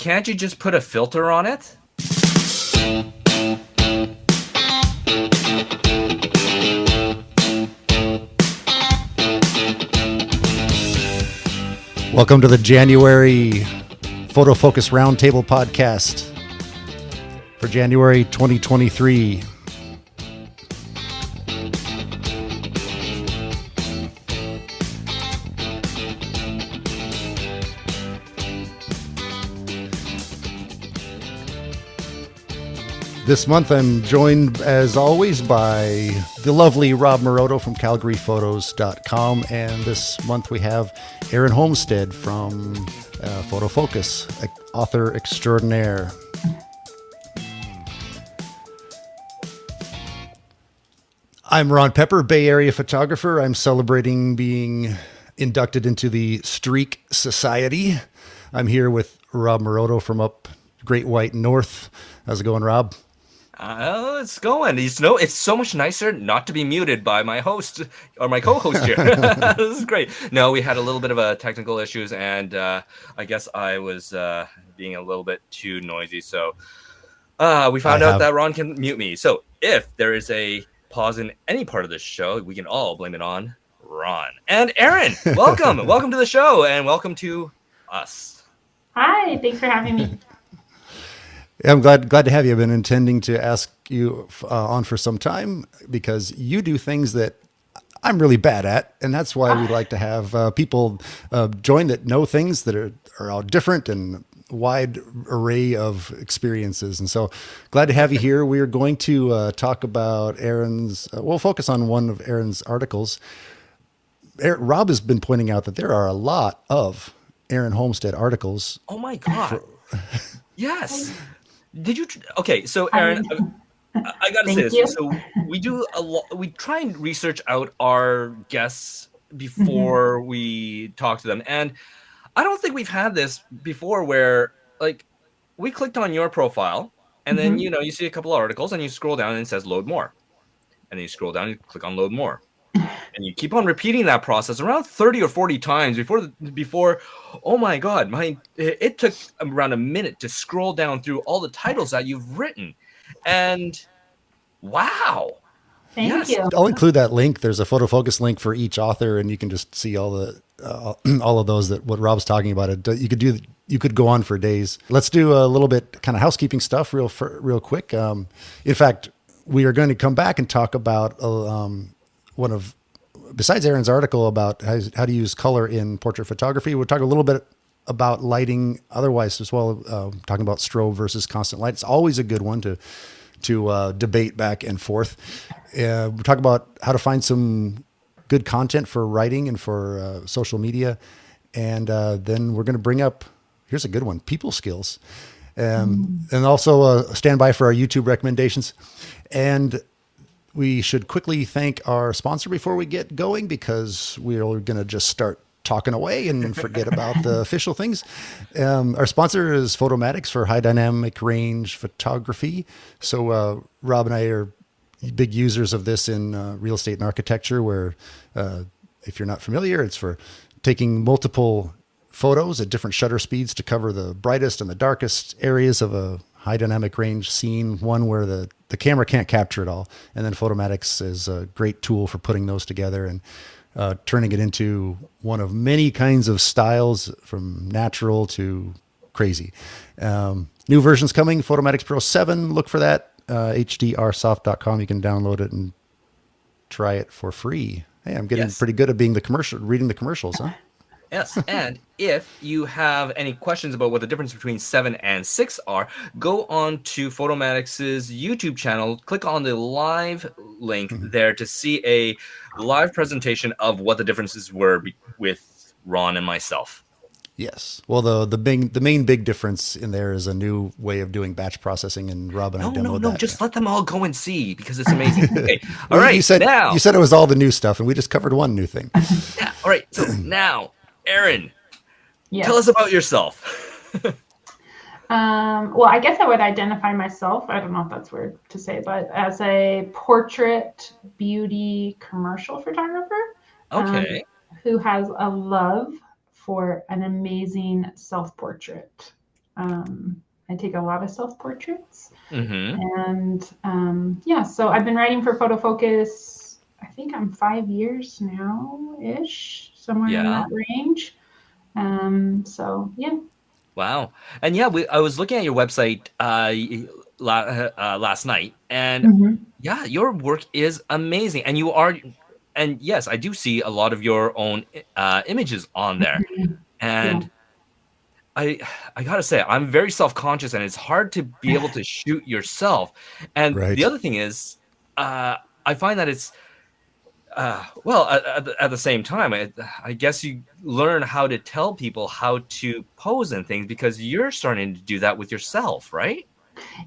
can't you just put a filter on it? Welcome to the January Photofocus Roundtable podcast for January 2023. This month I'm joined, as always, by the lovely Rob Maroto from CalgaryPhotos.com, and this month we have Erin Holmstead from Photofocus, author extraordinaire. I'm Ron Pepper, Bay Area photographer. I'm celebrating being inducted into the Streak Society. I'm here with Rob Maroto from up Great White North. How's it going, Rob? It's going. It's so much nicer not to be muted by my host or my co-host here. This is great. No, we had a little bit of a technical issues, and I guess I was being a little bit too noisy. So we found out that Ron can mute me. So if there is a pause in any part of this show, we can all blame it on Ron. And Erin, welcome. Welcome to the show, and welcome to us. Hi, thanks for having me. I'm glad to have you. I've been intending to ask you on for some time because you do things that I'm really bad at, and that's why we like to have people join that know things that are all different and wide array of experiences. And so glad to have you here. We are going to talk about Erin's, we'll focus on one of Erin's articles. Rob has been pointing out that there are a lot of Erin Holmstead articles. Oh my God. Yes. Did you? Okay, so Erin, I got to say this. So we do a lot. We try and research out our guests before we talk to them, and I don't think we've had this before, where like we clicked on your profile, and then you see a couple of articles, and you scroll down, and it says load more, and then you scroll down, and you click on load more. And you keep on repeating that process around 30 or 40 times before. Oh my God, it took around a minute to scroll down through all the titles that you've written. And wow. Thank you. I'll include that link. There's a Photofocus link for each author, and you can just see all of those that what Rob's talking about. You could go on for days. Let's do a little bit kind of housekeeping stuff real quick. In fact, we are going to come back and talk about besides Erin's article about how to use color in portrait photography, we'll talk a little bit about lighting otherwise as well, talking about strobe versus constant light. It's always a good one to debate back and forth. We'll talk about how to find some good content for writing and for social media. And then we're going to bring up, here's a good one, people skills. And also stand by for our YouTube recommendations. And we should quickly thank our sponsor before we get going, because we're going to just start talking away and forget about the official things. Our sponsor is Photomatics for high dynamic range photography. So Rob and I are big users of this in real estate and architecture, where if you're not familiar, it's for taking multiple photos at different shutter speeds to cover the brightest and the darkest areas of a high dynamic range scene, one where the camera can't capture it all. And then Photomatics is a great tool for putting those together and turning it into one of many kinds of styles, from natural to crazy. New versions coming, Photomatics Pro 7, look for that, hdrsoft.com. You can download it and try it for free. Hey, I'm getting pretty good at reading the commercials, huh? Yes, and if you have any questions about what the difference between 7 and 6 are, go on to Photomatics' YouTube channel, click on the live link there to see a live presentation of what the differences were with Ron and myself. Yes. Well, the main big difference in there is a new way of doing batch processing, and Rob and I demoed that. Just let them all go and see, because it's amazing. Okay. All right. You said it was all the new stuff, and we just covered one new thing. Yeah. All right. So now, Erin, tell us about yourself. Well, I guess I would identify myself, I don't know if that's weird to say, but as a portrait beauty commercial photographer. Who has a love for an amazing self-portrait. I take a lot of self-portraits. Mm-hmm. And yeah, so I've been writing for Photofocus, I think I'm 5 years now ish, somewhere in Yeah. that range. So yeah. Wow. And yeah, I was looking at your website last night, and Mm-hmm. yeah, your work is amazing. And yes, I do see a lot of your own images on there. Yeah. And I I gotta say, I'm very self-conscious, and it's hard to be able to shoot yourself. And the Right. other thing is, I find that it's well, at the same time, I guess you learn how to tell people how to pose and things because you're starting to do that with yourself, right?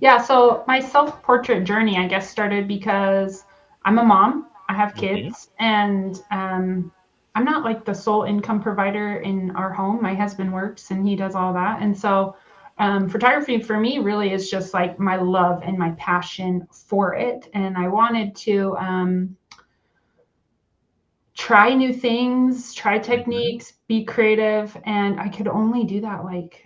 Yeah, so my self-portrait journey, I guess, started because I'm a mom. I have Hmm. kids, and I'm not like the sole income provider in our home. My husband works, and he does all that. And so, photography for me really is just like my love and my passion for it. And I wanted to try new things, try Hmm. techniques, be creative, and I could only do that like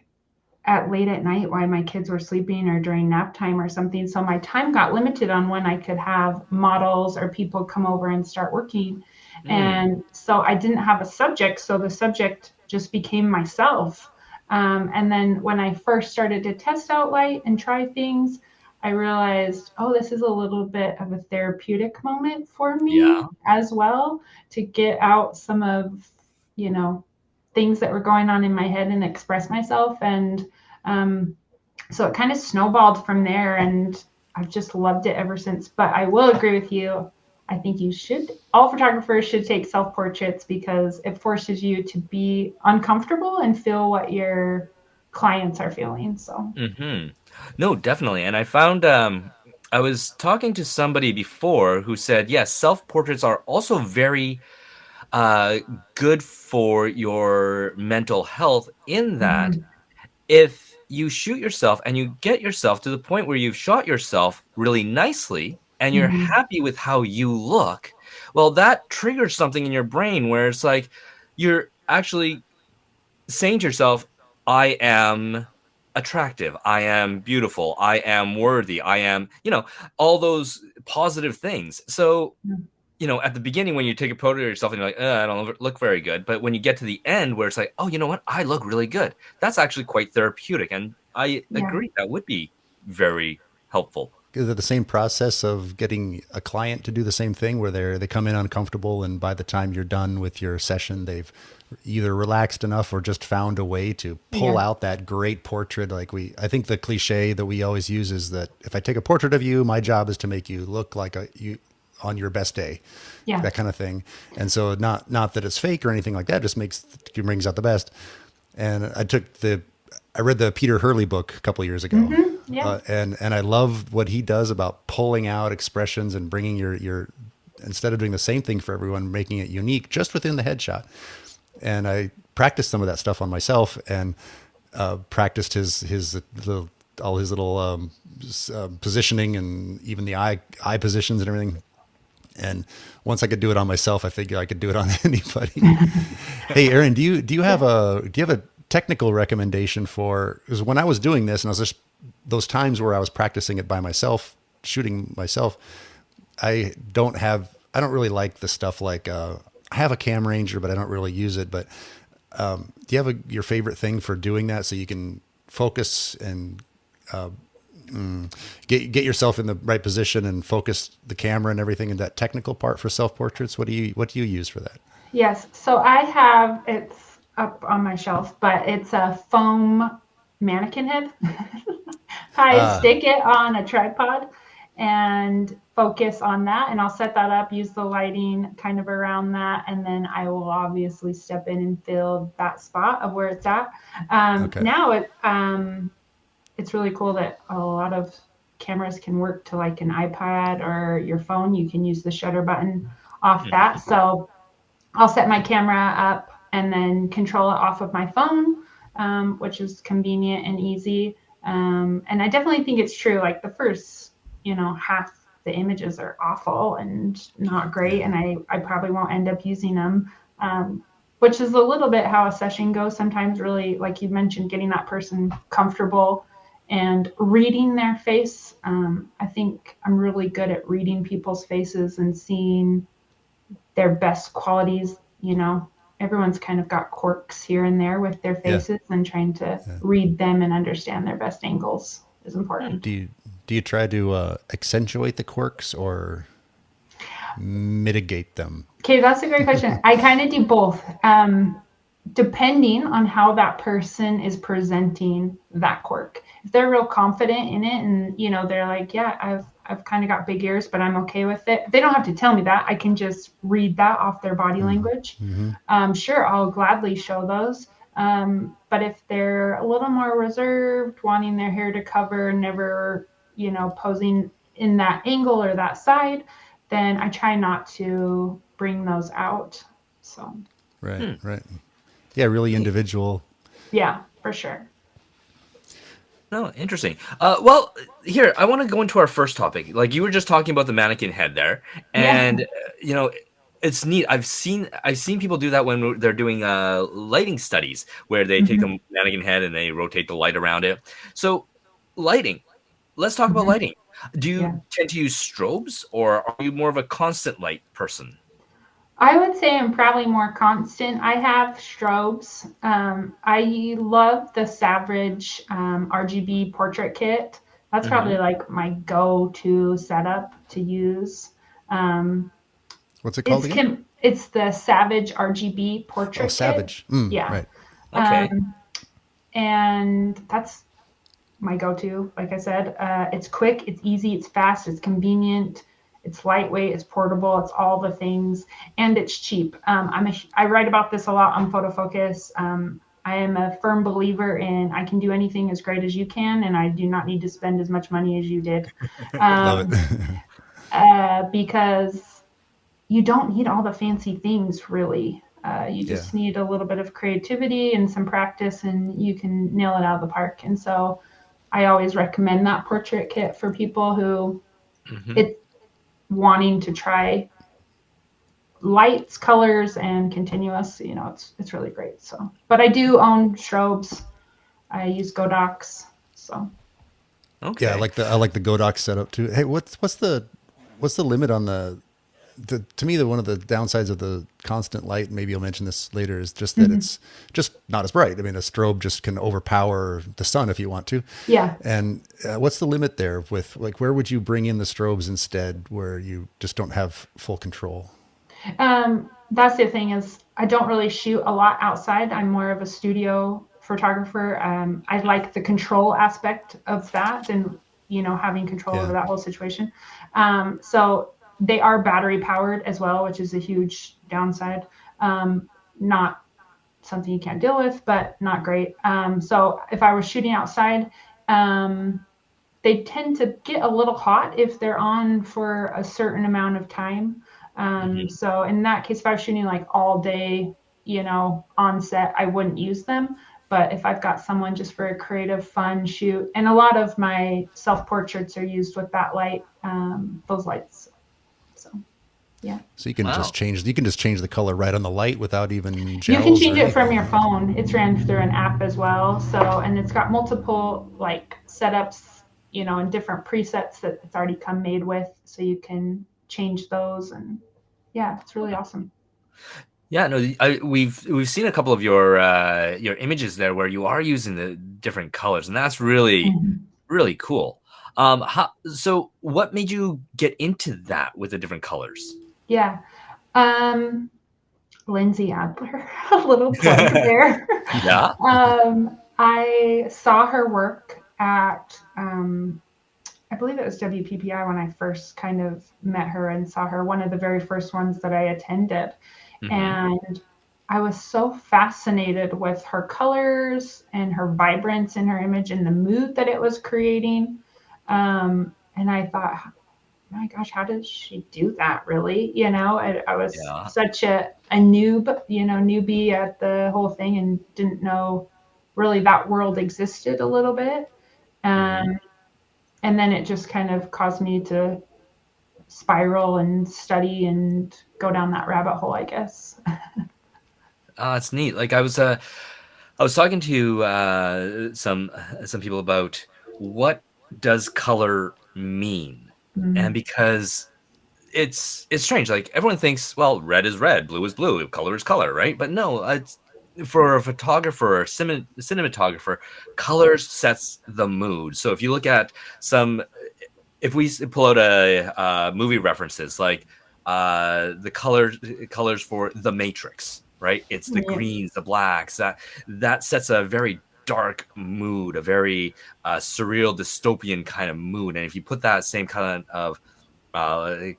at late at night while my kids were sleeping or during nap time or something. So my time got limited on when I could have models or people come over and start working. Mm, And so I didn't have a subject. So the subject just became myself. And then when I first started to test out light and try things, I realized, oh, this is a little bit of a therapeutic moment for me yeah. as well to get out some of, you know, things that were going on in my head and express myself. And um, so it kind of snowballed from there, and I've just loved it ever since. But I will agree with you. I think all photographers should take self portraits because it forces you to be uncomfortable and feel what your clients are feeling. So, Hmm. No, definitely. And I found I was talking to somebody before who said, yes, self-portraits are also very uh good for your mental health in that mm-hmm. if you shoot yourself and you get yourself to the point where you've shot yourself really nicely and you're Mm-hmm. happy with how you look, well, that triggers something in your brain where it's like you're actually saying to yourself, I am attractive, I am beautiful, I am worthy, I am, all those positive things. So, at the beginning when you take a photo of yourself and you're like, I don't look very good. But when you get to the end where it's like, oh, you know what? I look really good. That's actually quite therapeutic. And I Yeah. agree that would be very helpful. Is it the same process of getting a client to do the same thing where they come in uncomfortable and by the time you're done with your session, they've either relaxed enough or just found a way to pull Yeah. out that great portrait? I think the cliche that we always use is that if I take a portrait of you, my job is to make you look like you on your best day, Yeah. that kind of thing. And so not that it's fake or anything like that, just brings out the best. And I read the Peter Hurley book a couple of years ago, Mm-hmm. Yeah. and I love what he does about pulling out expressions and bringing your instead of doing the same thing for everyone, making it unique just within the headshot. And I practiced some of that stuff on myself and practiced all his little positioning and even the eye positions and everything. And once I could do it on myself, I figured I could do it on anybody. Hey, Erin, Yeah. do you have a technical recommendation for? Because when I was doing this, and I was just those times where I was practicing it by myself, shooting myself, I don't really like the stuff like I have a cam ranger, but I don't really use it. But do you have your favorite thing for doing that so you can focus and get yourself in the right position and focus the camera and everything in that technical part for self portraits? What do you use for that? Yes. So it's up on my shelf, but it's a foam mannequin head. I Uh, stick it on a tripod and focus on that, and I'll set that up, use the lighting kind of around that, and then I will obviously step in and fill that spot of where it's at. okay. Now it's really cool that a lot of cameras can work to like an iPad or your phone. You can use the shutter button off that. Mhm. So I'll set my camera up and then control it off of my phone, which is convenient and easy. And I definitely think it's true. Like the first, half the images are awful and not great, Yeah. and I probably won't end up using them. which is a little bit how a session goes. Sometimes really, like you mentioned, getting that person comfortable and reading their face. I think I'm really good at reading people's faces and seeing their best qualities. Everyone's kind of got quirks here and there with their Yeah. faces, and trying to read them and understand their best angles is important. Do you try to accentuate the quirks or mitigate them? Okay, that's a great question. I kind of do both. Depending on how that person is presenting that quirk. If they're real confident in it and they're like, yeah, I've kind of got big ears, but I'm okay with it. They don't have to tell me that. I can just read that off their body language. Sure, I'll gladly show those. But if they're a little more reserved, wanting their hair to cover, never, posing in that angle or that side, then I try not to bring those out. So. Right. Yeah, really individual. Yeah, for sure. Oh, interesting. Well, here, I want to go into our first topic. Like you were just talking about the mannequin head there, and it's neat. I've seen people do that when they're doing lighting studies, where they take a mannequin head and they rotate the light around it. So, lighting. Let's talk about lighting. Do you tend to use strobes, or are you more of a constant light person? I would say I'm probably more constant. I have strobes. I love the Savage RGB portrait kit. That's probably like my go-to setup to use. What's it called again? It's the Savage RGB portrait kit. Savage. Yeah. Right. Okay. And that's my go-to. Like I said, it's quick, it's easy, it's fast, it's convenient. It's lightweight, it's portable, it's all the things, and it's cheap. I write about this a lot on Photofocus. I am a firm believer in I can do anything as great as you can, and I do not need to spend as much money as you did. Love it. Because you don't need all the fancy things, really. You just need a little bit of creativity and some practice, and you can nail it out of the park. And so I always recommend that portrait kit for people who wanting to try lights, colors, and continuous. It's really great. So, but I do own strobes. I use Godox. So. Okay. Yeah, I like the Godox setup too. Hey, what's the limit on the to me, one of the downsides of the constant light, maybe you'll mention this later, is just that it's just not as bright. I mean, a strobe just can overpower the sun if you want to. Yeah. And what's the limit there with, like, where would you bring in the strobes instead where you just don't have full control? That's the thing is I don't really shoot a lot outside. I'm more of a studio photographer. I like the control aspect of that and, having control over that whole situation. So they are battery powered as well, which is a huge downside. Not something you can't deal with, but not great. So if I was shooting outside, they tend to get a little hot if they're on for a certain amount of time. So in that case, if I was shooting like all day, on set, I wouldn't use them. But if I've got someone just for a creative, fun shoot, and a lot of my self-portraits are used with that light, those lights. So, yeah. So you can just change the color right on the light without even gels. You can change it from your phone. It's ran through an app as well. So, and it's got multiple like setups, and different presets that it's already come made with. So you can change those, and yeah, it's really awesome. Yeah, no, we've seen a couple of your images there where you are using the different colors, and that's really really cool. So what made you get into that with the different colors? Yeah. Lindsay Adler, a little plug there. Yeah. I saw her work at, I believe it was WPPI when I first kind of met her and saw her, one of the very first ones that I attended. And I was so fascinated with her colors and her vibrance in her image and the mood that it was creating. And I thought, my gosh, how does she do that really? I was such a newbie at the whole thing and didn't know really that world existed a little bit. And then it just kind of caused me to spiral and study and go down that rabbit hole, I guess. It's neat. Like I was talking to some people about what does color mean, and Mm. because it's strange. Like everyone thinks, well, red is red, blue is blue, color is color, right? But no, it's for a photographer or cinematographer, color sets the mood. So if you look at some, if we pull out a movie references like the colors for The Matrix, right? It's the Yeah. greens, the blacks. That sets a very dark mood, a very surreal, dystopian kind of mood. And if you put that same kind of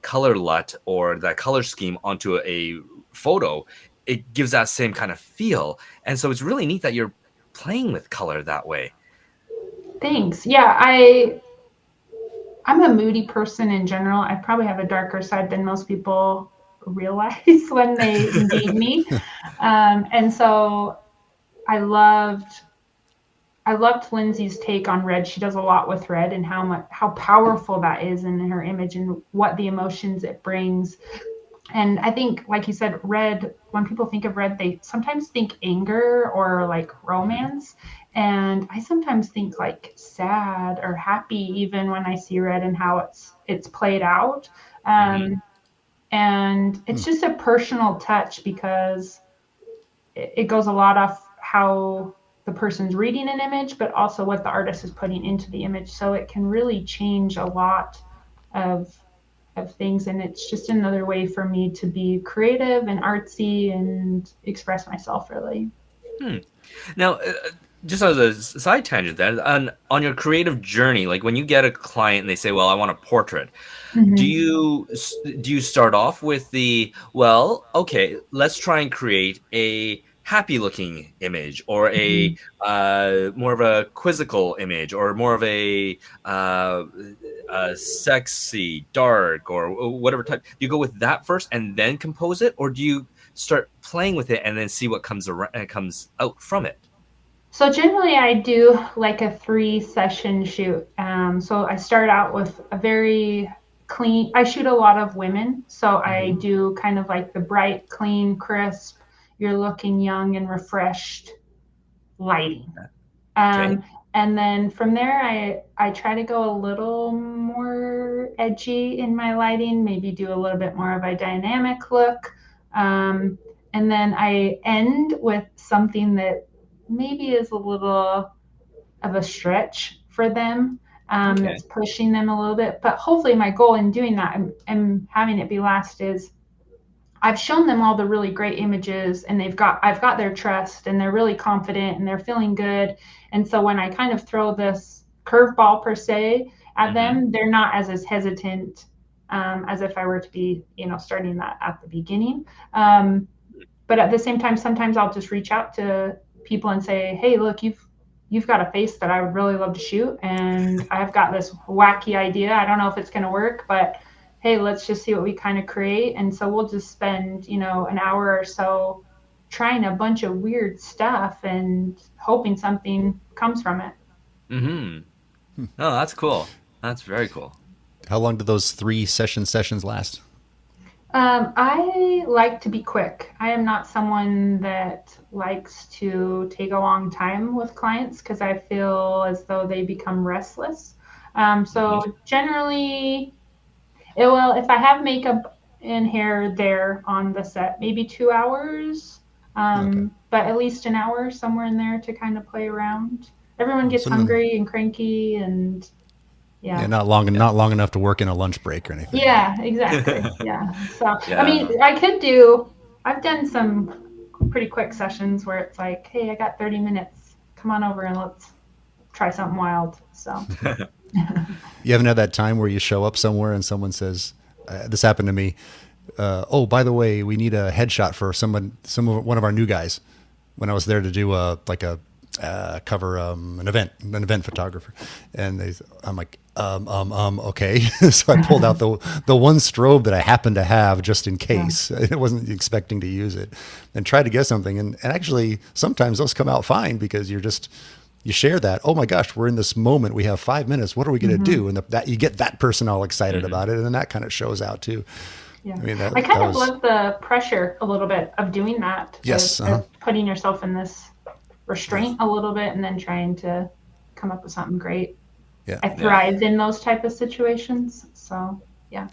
color LUT or that color scheme onto a photo, it gives that same kind of feel. And so it's really neat that you're playing with color that way. Thanks. Yeah, I'm a moody person in general. I probably have a darker side than most people realize when they meet me. And so I loved Lindsay's take on red. She does a lot with red and how powerful that is in her image and what the emotions it brings. And I think, like you said, red, when people think of red, they sometimes think anger or like romance. And I sometimes think like sad or happy, even when I see red and how it's played out. Mm-hmm. And it's just a personal touch because it goes a lot off how the person's reading an image, but also what the artist is putting into the image. So it can really change a lot of things, and it's just another way for me to be creative and artsy and express myself really. Now, just as a side tangent, then on your creative journey, like when you get a client and they say, "Well, I want a portrait," do Mm-hmm. you start off with the, well, okay, let's try and create a happy looking image, or a Mm-hmm. more of a quizzical image, or more of a sexy dark, or whatever type? Do you go with that first and then compose it, or do you start playing with it and then see what comes around, comes out from it? So generally I do like a 3-session shoot. So I start out with a very clean, I shoot a lot of women. So I Mm-hmm. do kind of like the bright, clean, crisp, you're looking young and refreshed lighting. Okay. Um, and then from there, I try to go a little more edgy in my lighting, maybe do a little bit more of a dynamic look. Um, and then I end with something that maybe is a little of a stretch for them. Okay. That's pushing them a little bit. But hopefully, my goal in doing that and having it be last is I've shown them all the really great images and I've got their trust and they're really confident and they're feeling good. And so when I kind of throw this curveball per se at Mm-hmm. them, they're not as hesitant as if I were to be, starting that at the beginning. But at the same time, sometimes I'll just reach out to people and say, "Hey, look, you've got a face that I would really love to shoot, and I've got this wacky idea. I don't know if it's going to work, but hey, let's just see what we kind of create." And so we'll just spend, an hour or so trying a bunch of weird stuff and hoping something comes from it. Mm-hmm. Oh, that's cool. That's very cool. How long do those 3 sessions last? I like to be quick. I am not someone that likes to take a long time with clients because I feel as though they become restless. Mm-hmm. So generally, if I have makeup and hair there on the set, maybe 2 hours, Okay. but at least an hour somewhere in there to kind of play around. Everyone gets So no, hungry and cranky, and yeah, yeah. Yeah. not long enough to work in a lunch break or anything. Yeah, exactly. Yeah. So, I Yeah. mean, I've done some pretty quick sessions where it's like, hey, I got 30 minutes. Come on over and let's try something wild. So, You haven't had that time where you show up somewhere and someone says, "This happened to me. Oh, by the way, we need a headshot for one of our new guys." When I was there to do a cover an event photographer, and I'm like, okay. So I pulled out the one strobe that I happened to have just in yeah. case. I wasn't expecting to use it, and tried to get something. And actually, sometimes those come out fine because you share that. Oh my gosh, we're in this moment. We have 5 minutes. What are we going to Mm-hmm. do? And that you get that person all excited Mm-hmm. about it, and then that kind of shows out too. Yeah. I mean, I kind that of was, love the pressure a little bit of doing that, yes. of putting yourself in this Yeah. restraint a little bit and then trying to come up with something great. Yeah. I Yeah. thrive in those type of situations. So yeah.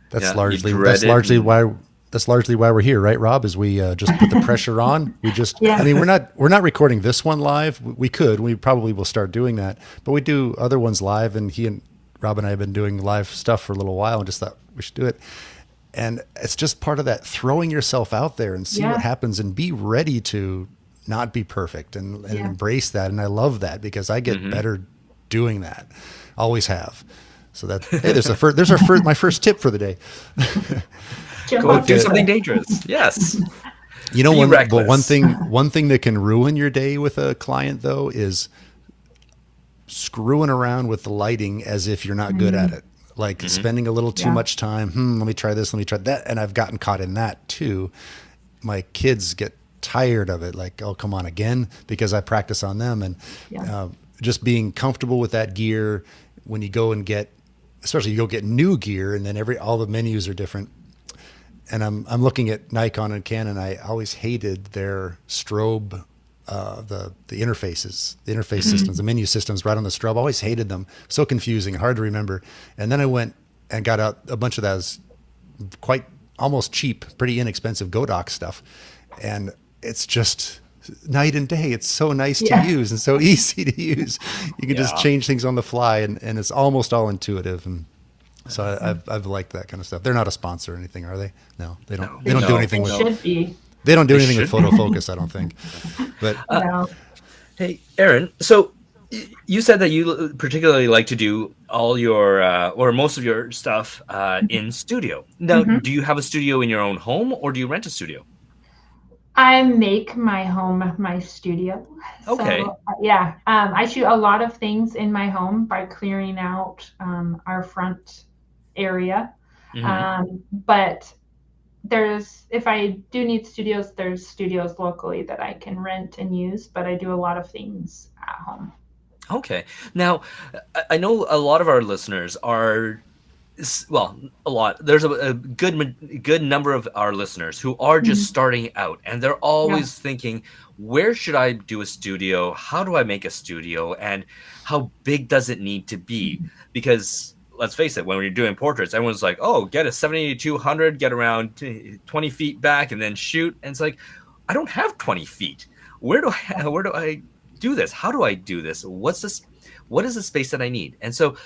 That's Yeah. You largely, dread it. And, that's largely why we're here, right, Rob? Is we just put the pressure on. We just, I Yeah. mean, we're not recording this one live. We could, we probably will start doing that, but we do other ones live. And Rob and I have been doing live stuff for a little while, and just thought we should do it. And it's just part of that throwing yourself out there and see what Yeah. happens, and be ready to not be perfect, and Yeah. embrace that. And I love that, because I get better doing that. Always have. So that, hey, my first tip for the day. Jump go off do the something cliff. dangerous. Yes. You know, Be reckless. one thing that can ruin your day with a client, though, is screwing around with the lighting as if you're not good at it. Like spending a little too Yeah. much time. Let me try this. Let me try that. And I've gotten caught in that too. My kids get tired of it. Like, oh, come on again, because I practice on them. And Yeah. just being comfortable with that gear when you go and especially you go get new gear, and then all the menus are different. And I'm looking at Nikon and Canon. I always hated their strobe, the interfaces, the interface systems, the menu systems right on the strobe. I always hated them. So confusing, hard to remember. And then I went and got out a bunch of those quite almost cheap, pretty inexpensive Godox stuff. And it's just night and day. It's so nice to Yeah. use and so easy to use. You can just Yeah. change things on the fly, and it's almost all intuitive. And so I've liked that kind of stuff. They're not a sponsor or anything, are they? No, they don't. No. They don't do No. anything It with. should be. They don't do They anything with should. Photofocus, I don't think. But No. Hey, Erin. So you said that you particularly like to do all your or most of your stuff in studio. Now, do you have a studio in your own home, or do you rent a studio? I make my home my studio. Okay. So, yeah, I shoot a lot of things in my home by clearing out our front area. But if I do need studios, there's studios locally that I can rent and use, but I do a lot of things at home. Okay. Now, I know a lot of our listeners are, well, a lot. There's a good number of our listeners who are just starting out, and they're always thinking, where should I do a studio? How do I make a studio? And how big does it need to be? Because let's face it, when we're doing portraits, everyone's like, oh, get a 70-200, get around 20 feet back and then shoot. And it's like, I don't have 20 feet. Where do I do this? How do I do this? What is the space that I need? And so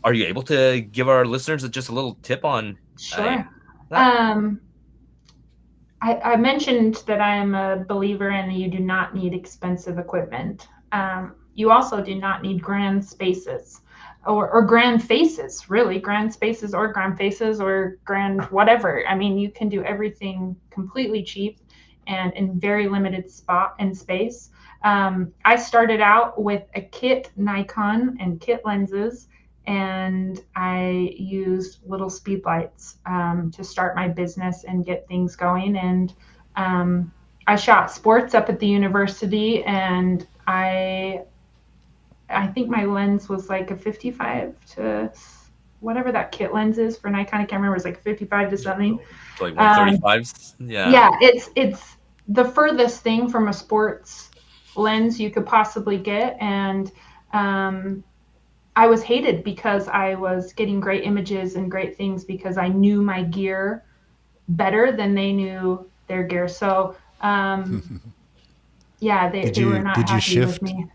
are you able to give our listeners just a little tip on Sure. that? I mentioned that I am a believer in you do not need expensive equipment. You also do not need grand spaces or grand faces, really, grand spaces or grand faces or grand whatever. I mean, you can do everything completely cheap and in very limited spot and space. I started out with a kit Nikon and kit lenses, and I used little speed lights to start my business and get things going. And I shot sports up at the university, and I think my lens was like a 55 to whatever that kit lens is for Nikon. I can't remember. It's like 55 to something. Like 135s? Yeah, it's the furthest thing from a sports lens you could possibly get. And I was hated because I was getting great images and great things because I knew my gear better than they knew their gear. So yeah, they were not happy with me.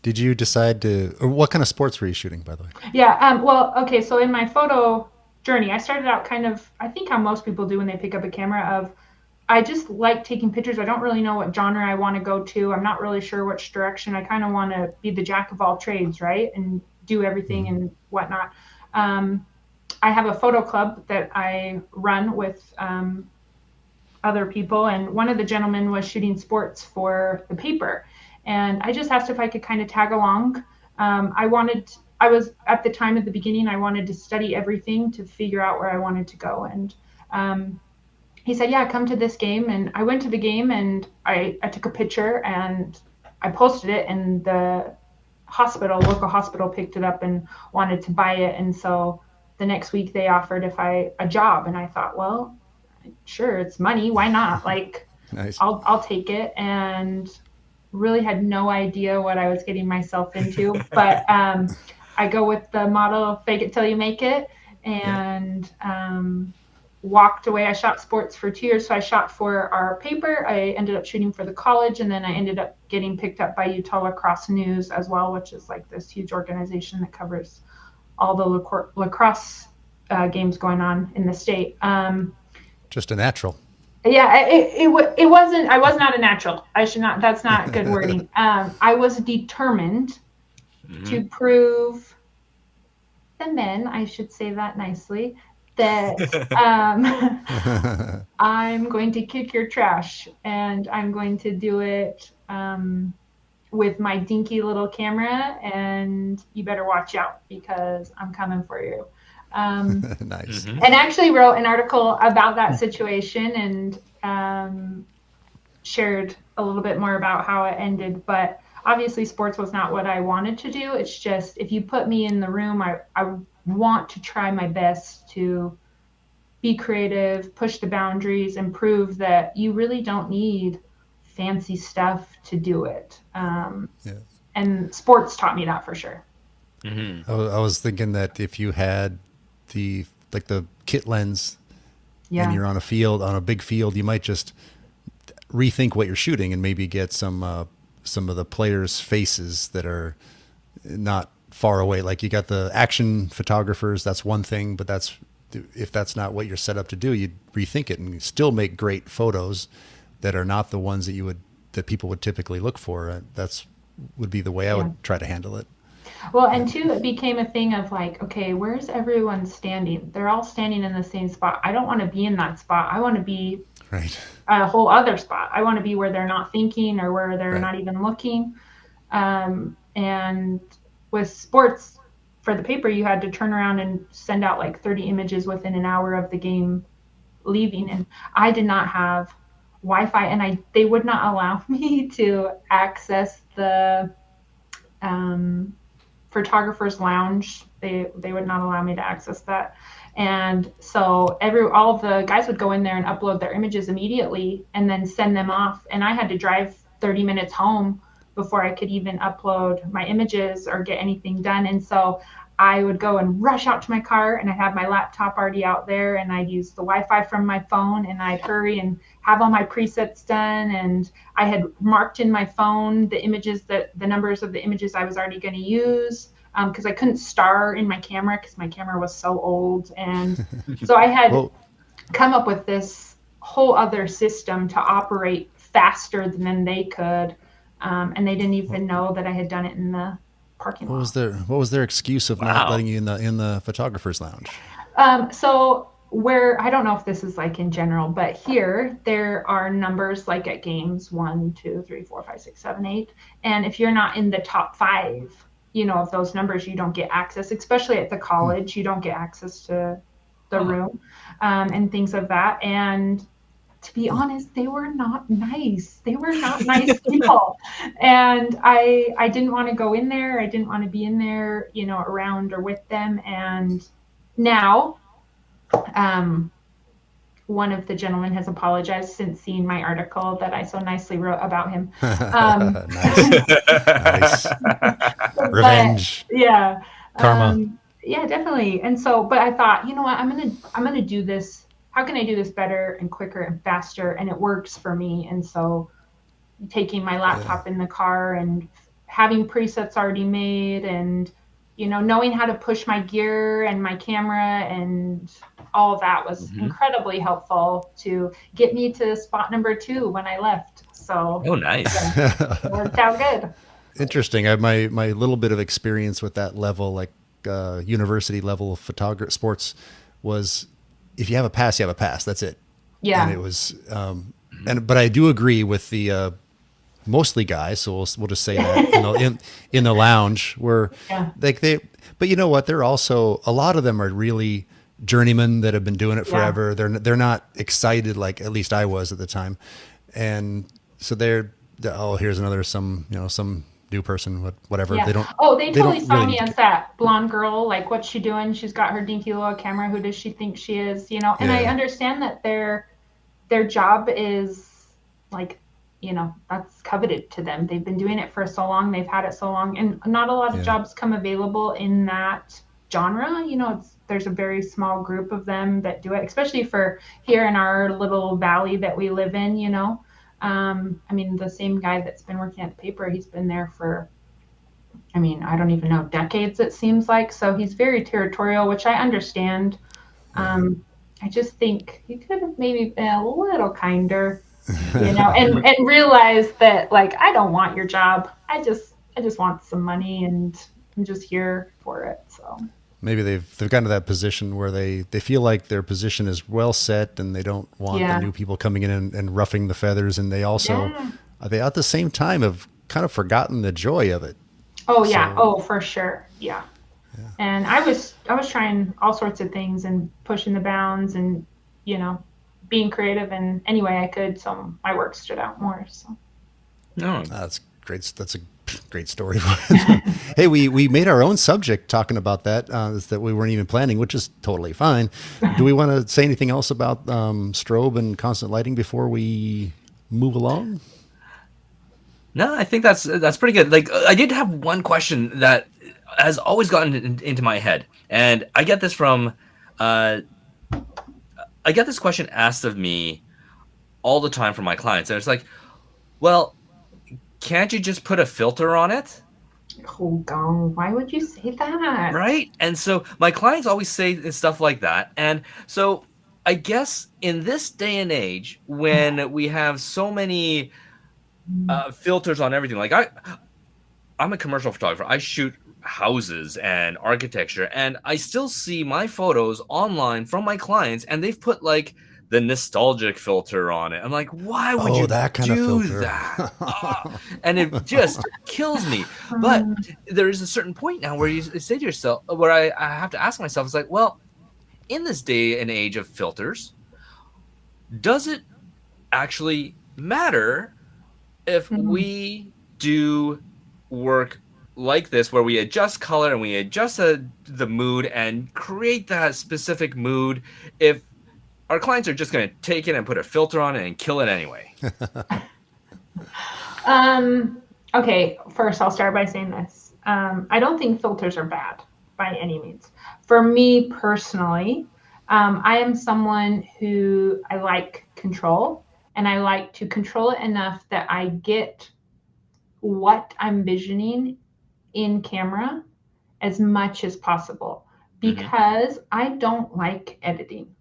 Did you decide or what kind of sports were you shooting, by the way? Yeah, well, okay, so in my photo journey, I started out kind of, I think how most people do when they pick up a camera, I just like taking pictures. I don't really know what genre I want to go to. I'm not really sure which direction. I kind of want to be the jack of all trades, right? And do everything and whatnot. I have a photo club that I run with other people, and one of the gentlemen was shooting sports for the paper. And I just asked if I could kind of tag along. I was at the time at the beginning, I wanted to study everything to figure out where I wanted to go. And he said, yeah, come to this game. And I went to the game, and I took a picture and I posted it, and the local hospital picked it up and wanted to buy it. And so the next week they offered a job, and I thought, well, sure, it's money, why not? Like, Nice. I'll take it. And really had no idea what I was getting myself into. But I go with the model, fake it till you make it, and walked away. I shot sports for 2 years. So I shot for our paper. I ended up shooting for the college, and then I ended up getting picked up by Utah Lacrosse News as well, which is like this huge organization that covers all the lacrosse games going on in the state. Just a natural. Yeah, it wasn't. I was not a natural. I should not. That's not good wording. I was determined to prove the men. I should say that nicely. That I'm going to kick your trash, and I'm going to do it with my dinky little camera. And you better watch out because I'm coming for you. Nice. And actually wrote an article about that situation and shared a little bit more about how it ended. But obviously sports was not what I wanted to do. It's just, if you put me in the room, I want to try my best to be creative, push the boundaries, and prove that you really don't need fancy stuff to do it. And sports taught me that for sure. I was thinking that if you had the kit lens and you're on a big field, you might just rethink what you're shooting and maybe get some of the players' faces that are not far away. Like, you got the action photographers, that's one thing, but if that's not what you're set up to do, you'd rethink it and still make great photos that are not the ones that people would typically look for. That's would be the way I would try to handle it. Well, and two, it became a thing of like, okay, where's everyone standing? They're all standing in the same spot. I don't want to be in that spot. I want to be a whole other spot. I want to be where they're not thinking or where they're not even looking. And with sports, for the paper, you had to turn around and send out like 30 images within an hour of the game leaving. And I did not have Wi-Fi, and they would not allow me to access the photographer's lounge. They would not allow me to access that. And so all of the guys would go in there and upload their images immediately and then send them off. And I had to drive 30 minutes home before I could even upload my images or get anything done. And so I would go and rush out to my car, and I'd have my laptop already out there, and I'd use the Wi-Fi from my phone, and I'd hurry and have all my presets done. And I had marked in my phone the numbers of the images I was already going to use, because I couldn't star in my camera because my camera was so old. And so I had come up with this whole other system to operate faster than they could. And they didn't even know that I had done it in the parking lot. What was their excuse of not letting you in the photographer's lounge? So where, I don't know if this is like in general, but here there are numbers like at games 1, 2, 3, 4, 5, 6, 7, 8. And if you're not in the top 5, of those numbers, you don't get access, especially at the college. You don't get access to the room and things of that. And to be honest, they were not nice. They were not nice people. And I didn't want to go in there. I didn't want to be in there, around or with them. And now, one of the gentlemen has apologized since seeing my article that I so nicely wrote about him. Nice. Revenge. Yeah. Karma. Yeah, definitely. And so, but I thought, you know what, I'm gonna do this. How can I do this better and quicker and faster? And it works for me. And so taking my laptop in the car and having presets already made and, knowing how to push my gear and my camera and all of that was incredibly helpful to get me to spot number 2 when I left. So nice. It worked out good. Interesting. I have my little bit of experience with that level, like university level of sports, was if you have a pass, you have a pass. That's it. Yeah. And it was, but I do agree with the mostly guys. So we'll just say that in the lounge where but you know what? They're also, a lot of them are really journeymen that have been doing it forever. They're not excited like at least I was at the time, and so they're here's another some new person, whatever. Yeah. They don't Oh, they they totally don't saw really me need to as get. that blonde girl. Like, what's she doing? She's got her dinky little camera. Who does she think she is? You know, and I Yeah, understand that their job is like, you know, that's coveted to them. They've been doing it for so long. They've had it so long, and not a lot of yeah, jobs come available in that genre. You know, there's a very small group of them that do it, especially for here in our little valley that we live in. You know, I mean, the same guy that's been working at the paper, he's been there for, I mean, I don't even know, decades it seems like. So he's very territorial, which I understand. yeah. I just think he could have maybe been a little kinder, you know, and realize that, like, I don't want your job. I just want some money, and I'm just here for it. So Maybe they've gotten to that position where they feel like their position is well set, and they don't want the yeah, new people coming in and roughing the feathers. And they also, yeah. they at the same time have kind of forgotten the joy of it. Oh yeah. So Oh, for sure. Yeah. And I was trying all sorts of things and pushing the bounds and, you know, being creative in any way I could. So my work stood out more. So. No. that's great. That's a great story. Hey, we made our own subject talking about that that we weren't even planning, which is totally fine. Do we want to say anything else about strobe and constant lighting before we move along? No, I think that's pretty good. Like, I did have one question that has always gotten into my head, and uh, I get this question asked of me all the time from my clients, and it's like, well, can't you just put a filter on it? Oh, gone. Why would you say that? Right? And so my clients always say stuff like that. And so I guess in this day and age, when we have so many filters on everything, like I'm a commercial photographer. I shoot houses and architecture, and I still see my photos online from my clients, and they've put like the nostalgic filter on it. I'm like, why would Oh, you that kind of do filter. that? And it just kills me. But Um, there is a certain point now where you say to yourself, where I have to ask myself, it's like, well, in this day and age of filters, does it actually matter if mhm, we do work like this where we adjust color and we adjust the mood and create that specific mood if our clients are just going to take it and put a filter on it and kill it anyway? Um, okay, first I'll start by saying this. I don't think filters are bad by any means. For me personally, I am someone who I like control, and I like to control it enough that I get what I'm visioning in camera as much as possible, Hmm. because I don't like editing.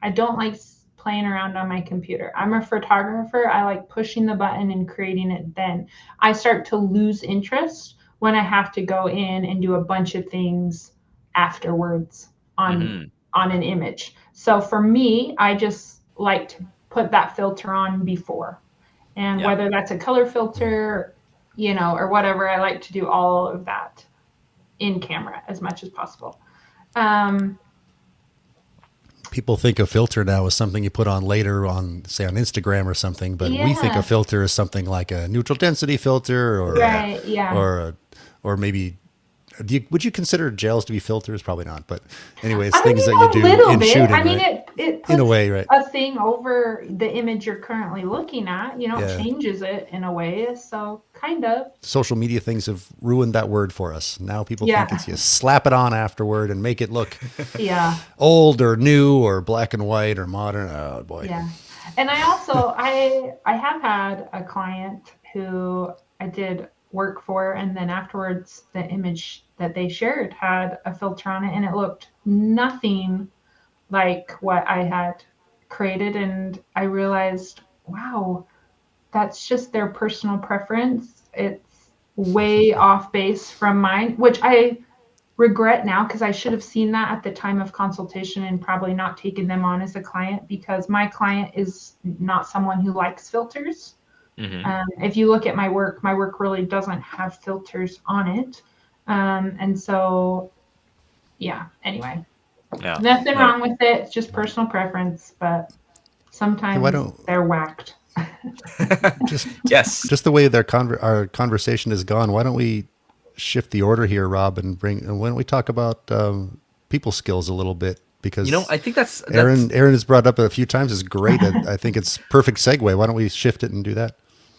I don't like playing around on my computer. I'm a photographer. I like pushing the button and creating it then. I start to lose interest when I have to go in and do a bunch of things afterwards on Hmm. on an image. So for me, I just like to put that filter on before. And Yeah. whether that's a color filter, you know, or whatever, I like to do all of that in camera as much as possible. Um, People think a filter now is something you put on later on, say, on Instagram or something, but we think a yeah, filter is something like a neutral density filter right, yeah. or a, or maybe would you consider gels to be filters? Probably not, but anyway, it's I things mean, that you a do little in bit. I shooting, mean, right? it In a puts way, right? a thing over the image you're currently looking at. You know, it Yeah. changes it in a way. So kind of, Social media things have ruined that word for us. Now people think yeah, it's you slap it on afterward and make it look yeah, old or new or black and white or modern. Oh boy. yeah. And I also I have had a client who I did work for, and then afterwards the image that they shared had a filter on it, and it looked nothing like what I had created. And I realized, wow, that's just their personal preference. It's way off base from mine, which I regret now, because I should have seen that at the time of consultation and probably not taken them on as a client, because my client is not someone who likes filters. Hmm. If you look at my work really doesn't have filters on it. And so, yeah, anyway, Yeah. nothing No. wrong with it. It's just personal preference, but Hey, why sometimes don't they're whacked. Yes. Just the way our conversation has gone, why don't we shift the order here, Rob, and why don't we talk about people skills a little bit? Because I think that's Erin has brought up a few times. Is great. I think it's perfect segue. Why don't we shift it and do that?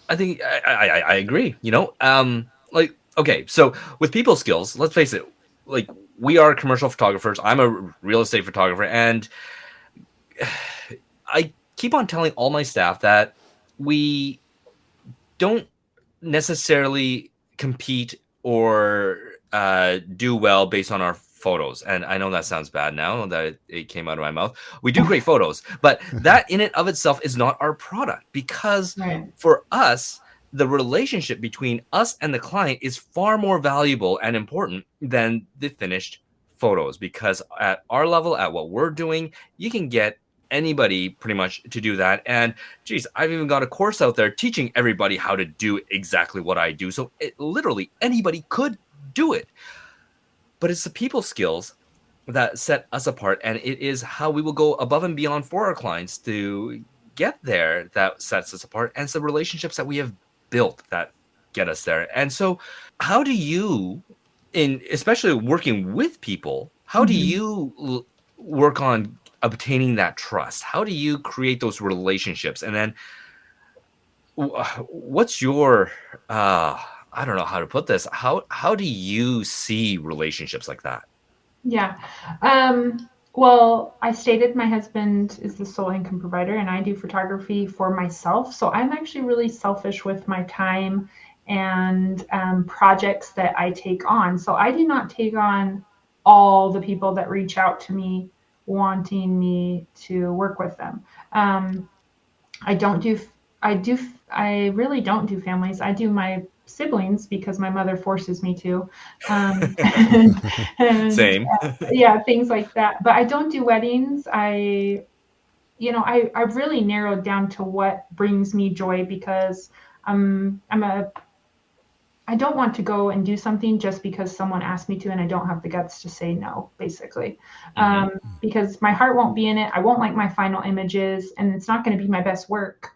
I think I agree. Like, okay, so with people skills, let's face it, like, we are commercial photographers. I'm a real estate photographer, and I keep on telling all my staff that we don't necessarily compete or do well based on our photos. And I know that sounds bad now that it came out of my mouth. We do great photos, but that in and of itself is not our product, because Right. for us, the relationship between us and the client is far more valuable and important than the finished photos, because at our level, at what we're doing, you can get anybody pretty much to do that. And geez, I've even got a course out there teaching everybody how to do exactly what I do. So literally anybody could do it. But it's the people skills that set us apart, and it is how we will go above and beyond for our clients to get there that sets us apart. And it's the relationships that we have built that get us there. And so how do you, especially working with people, how do you work on obtaining that trust? How do you create those relationships? And then what's your I don't know how to put this. How do you see relationships like that? Yeah. Well, I stated my husband is the sole income provider and I do photography for myself. So I'm actually really selfish with my time and projects that I take on. So I do not take on all the people that reach out to me wanting me to work with them. I don't do, I really don't do families. I do my siblings because my mother forces me to. And Same. yeah, things like that. But I don't do weddings. I've really narrowed down to what brings me joy, because I don't want to go and do something just because someone asked me to and I don't have the guts to say no, basically. Because my heart won't be in it. I won't like my final images, and it's not going to be my best work.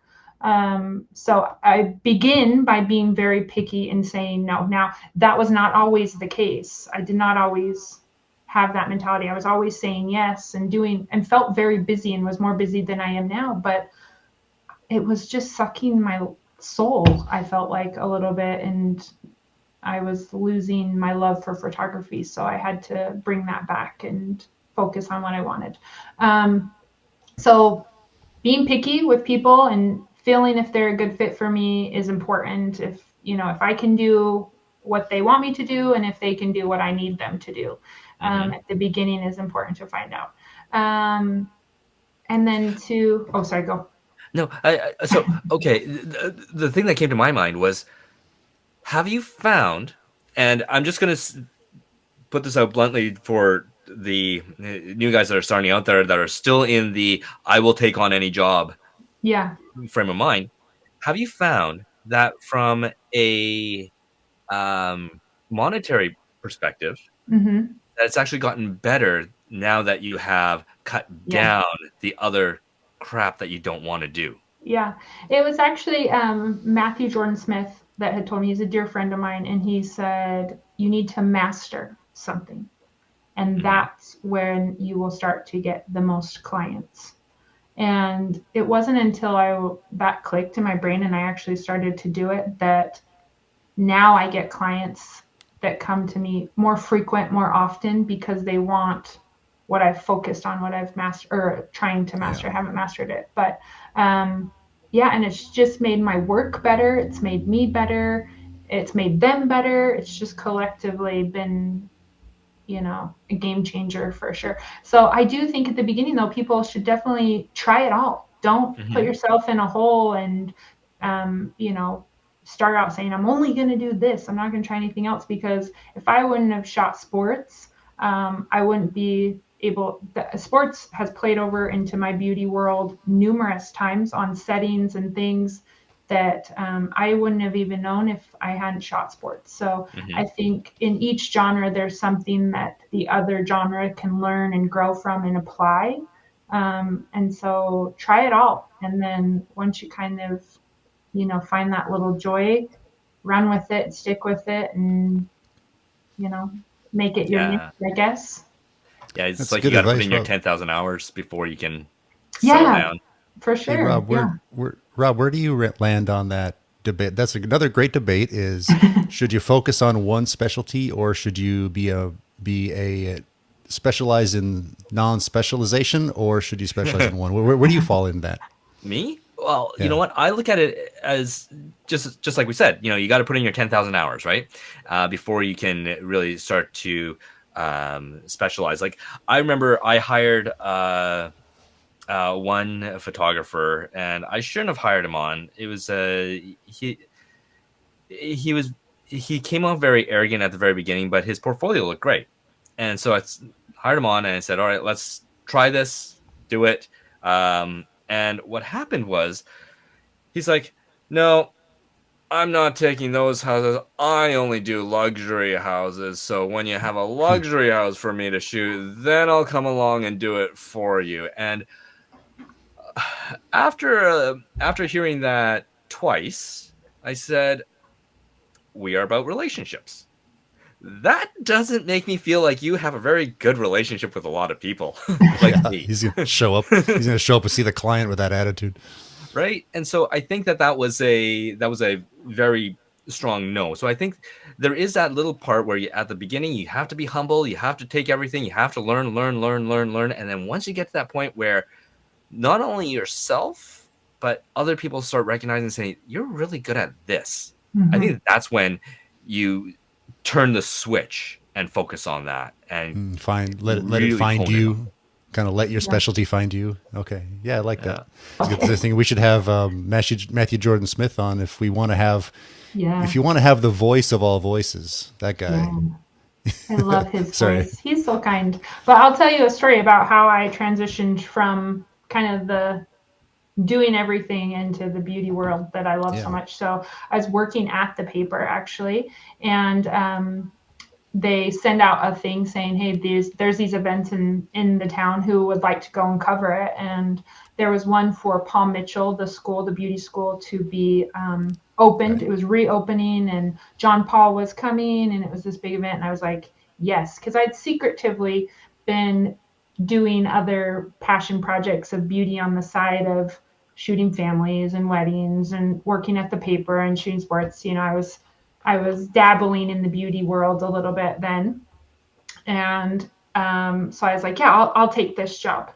So I begin by being very picky and saying no. Now, that was not always the case. I did not always have that mentality. I was always saying yes and doing, and felt very busy and was more busy than I am now. But it was just sucking my soul, I felt like, a little bit, and I was losing my love for photography. So I had to bring that back and focus on what I wanted. So being picky with people and feeling if they're a good fit for me is important. If I can do what they want me to do, and if they can do what I need them to do, at the beginning is important to find out. And then sorry, go. No, so okay. The thing that came to my mind was, have you found, and I'm just going to put this out bluntly for the new guys that are starting out there that are still in the I will take on any job frame of mind. Have you found that from a monetary perspective, that it's actually gotten better now that you have cut down the other crap that you don't want to do? Yeah, it was actually Matthew Jordan Smith that had told me. He's a dear friend of mine, and he said, you need to master something, and that's when you will start to get the most clients. And it wasn't until that clicked in my brain and I actually started to do it that now I get clients that come to me more frequent, more often, because they want what I've focused on, what I've mastered or trying to master. I haven't mastered it, but and it's just made my work better. It's made me better. It's made them better. It's just collectively been, a game changer for sure. So I do think at the beginning, though, people should definitely try it all. Don't put yourself in a hole and, start out saying, I'm only going to do this. I'm not going to try anything else, because if I wouldn't have shot sports, I wouldn't be sports has played over into my beauty world numerous times on settings and things that I wouldn't have even known if I hadn't shot sports. So I think in each genre, there's something that the other genre can learn and grow from and apply. And so try it all. And then once you kind of, find that little joy, run with it, stick with it, and, you know, make it your niche, Yeah. I guess. Yeah, it's That's like you good got to put advice, in your Rob. 10,000 hours before you can settle Yeah, down. for Hey, sure. Rob, Yeah. Rob, where do you land on that debate? That's another great debate. Is should you focus on one specialty, or should you be a specialize in non-specialization, or should you specialize in one? Where do you fall in that? Me? Well, you know Yeah. what? I look at it as just like we said. You got to put in your 10,000 hours, right? Before you can really start to specialize. Like I remember, I hired one photographer, and I shouldn't have hired him on. It was he was he came off very arrogant at the very beginning, but his portfolio looked great, and so I hired him on, and I said, "All right, let's try this, do it." And what happened was, he's like, "No, I'm not taking those houses. I only do luxury houses. So when you have a luxury house for me to shoot, then I'll come along and do it for you." And after hearing that twice, I said, "We are about relationships. That doesn't make me feel like you have a very good relationship with a lot of people like Yeah, me." he's gonna show up. He's gonna show up and see the client with that attitude. Right? And so I think that was a very strong no. So I think there is that little part where at the beginning you have to be humble, you have to take everything, you have to learn, and then once you get to that point where not only yourself but other people start recognizing and saying, "You're really good at this." I Mm-hmm. think that's when you turn the switch and focus on that and Let it really find hone in on you. Kind of let your Yeah. specialty find you. Okay, yeah, I like it. that. Yeah. It's good. I think we should have Matthew Jordan Smith on if we want to have Yeah. if you want to have the voice of all voices. That guy. Yeah. I love his Sorry. voice. He's so kind. But I'll tell you a story about how I transitioned from kind of the doing everything into the beauty world that I love so Yeah. much. So I was working at the paper actually, and they send out a thing saying, "Hey, there's these events in the town who would like to go and cover it." And there was one for Paul Mitchell, the school, the beauty school, to be opened. Right. It was reopening, and John Paul was coming, and it was this big event. And I was like, yes, because I'd secretively been doing other passion projects of beauty on the side of shooting families and weddings and working at the paper and shooting sports. I was dabbling in the beauty world a little bit then. And so I was like, yeah, I'll take this job.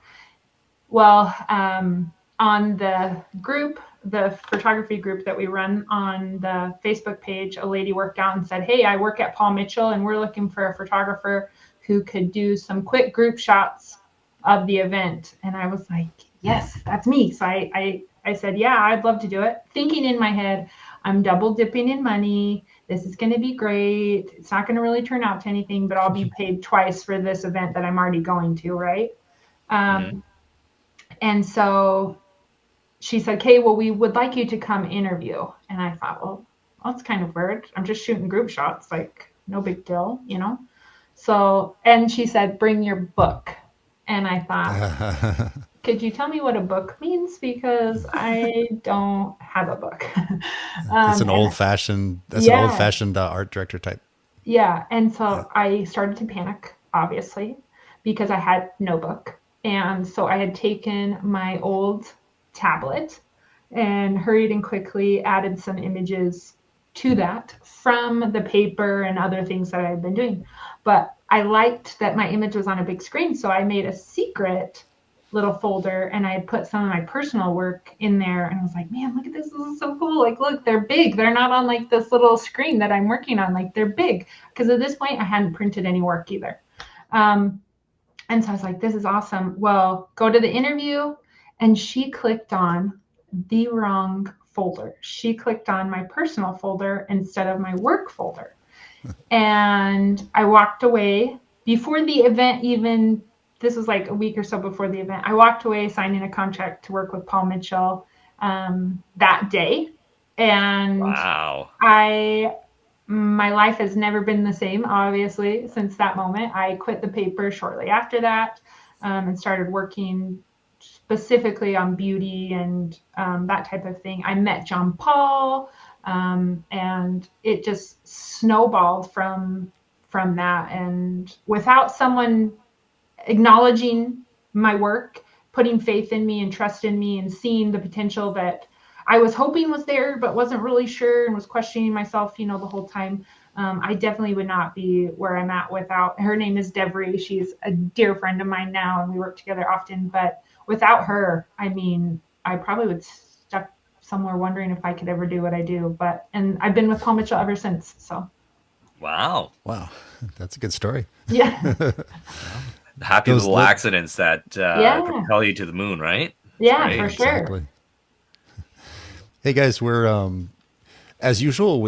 Well, on the group, the photography group that we run on the Facebook page, a lady worked out and said, "Hey, I work at Paul Mitchell and we're looking for a photographer who could do some quick group shots of the event." And I was like, yes, that's me. So I said, yeah, I'd love to do it. Thinking in my head, I'm double dipping in money. This is going to be great. It's not going to really turn out to anything, but I'll be paid twice for this event that I'm already going to, right? Hmm. Um, and so she said, "Okay, well, we would like you to come interview." And I thought, well, that's kind of weird. I'm just shooting group shots, like no big deal. So, and she said, "Bring your book." And I thought, could you tell me what a book means? Because I don't have a book. That's an And old fashioned. That's an old yeah, fashioned art director type. yeah. And Yeah. so I started to panic, obviously, because I had no book. And so I had taken my old tablet and hurried and quickly added some images to that from the paper and other things that I had been doing. But I liked that my image was on a big screen, so I made a secret little folder and I put some of my personal work in there, and I was like, man, look at this. This is so cool. Like, look, they're big. They're not on like this little screen that I'm working on. Like, they're big. Because at this point, I hadn't printed any work either. Um, and so I was like, this is awesome. Well, go to the interview. And she clicked on the wrong folder. She clicked on my personal folder instead of my work folder. And I walked away before the event even. This was like a week or so before the event. I walked away signing a contract to work with Paul Mitchell that day. And Wow. my life has never been the same, obviously, since that moment. I quit the paper shortly after that, and started working specifically on beauty and that type of thing. I met John Paul, and it just snowballed from that. And without someone acknowledging my work, putting faith in me and trust in me, and seeing the potential that I was hoping was there, but wasn't really sure and was questioning myself, the whole time. I definitely would not be where I'm at without her. Name is Devery. She's a dear friend of mine now, and we work together often. But without her, I mean, I probably would stuck somewhere wondering if I could ever do what I do. And I've been with Paul Mitchell ever since. So. Wow, that's a good story. Yeah. Happy little accidents that propel you to the moon, right? Yeah, for sure. Exactly. Hey guys, we're as usual.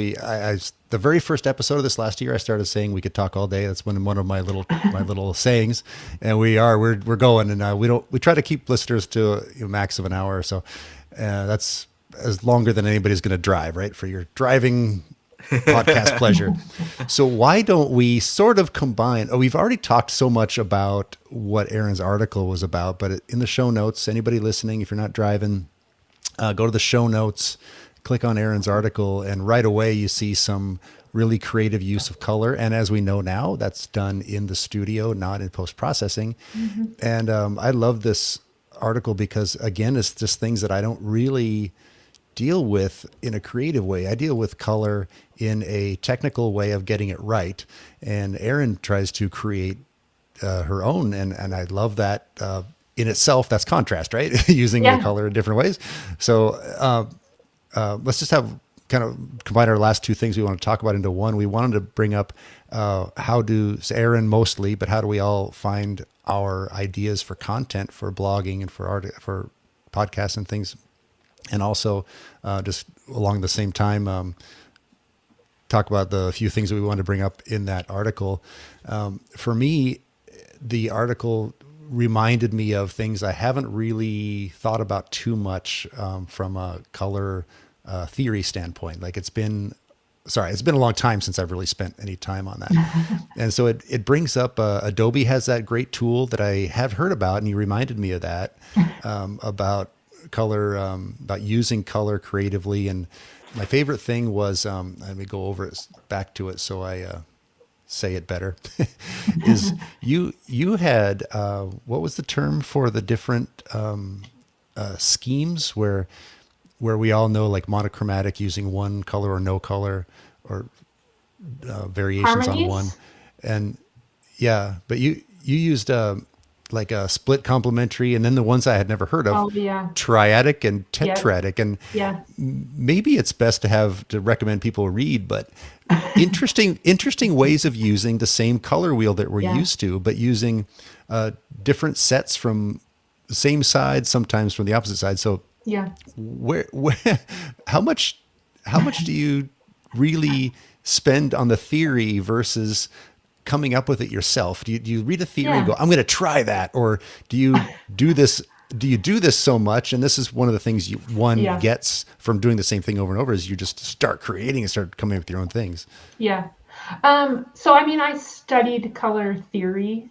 The very first episode of this last year, I started saying we could talk all day. That's one of my little sayings, and we're going. And we try to keep listeners to a max of an hour or so. That's as longer than anybody's going to drive, right? For your driving podcast pleasure. So why don't we sort of combine? We've already talked so much about what Erin's article was about, but in the show notes, anybody listening, if you're not driving, go to the show notes, click on Erin's article, and right away you see some really creative use of color. And as we know now, that's done in the studio, not in post-processing. Mm-hmm. And I love this article because, again, it's just things that I don't really deal with in a creative way. I deal with color in a technical way of getting it right. And Erin tries to create her own. And I love that in itself. That's contrast, right? Using the color in different ways. So let's just have kind of combine our last two things we want to talk about into one. We wanted to bring up Erin mostly, but how do we all find our ideas for content, for blogging and for art, for podcasts and things. And also just along the same time, talk about the few things that we want to bring up in that article. For me, the article reminded me of things I haven't really thought about too much from a color theory standpoint. Like it's been a long time since I've really spent any time on that. And so it brings up, Adobe has that great tool that I have heard about, and you reminded me of that, about color, about using color creatively. And my favorite thing was, let me go over it, back to it so I say it better, is you had, what was the term for the different schemes where we all know, like monochromatic, using one color or no color, or variations Harmonies? on one. And yeah, but you used like a split complementary, and then the ones I had never heard of, triadic and tetradic. And maybe it's best to recommend people read, but interesting ways of using the same color wheel that we're used to, but using different sets from the same side, sometimes from the opposite side. So where how much do you really spend on the theory versus coming up with it yourself? Do you read a theory and go, I'm going to try that? Or do you do this so much? And this is one of the things one gets from doing the same thing over and over, is you just start creating and start coming up with your own things. Yeah. So, I mean, I studied color theory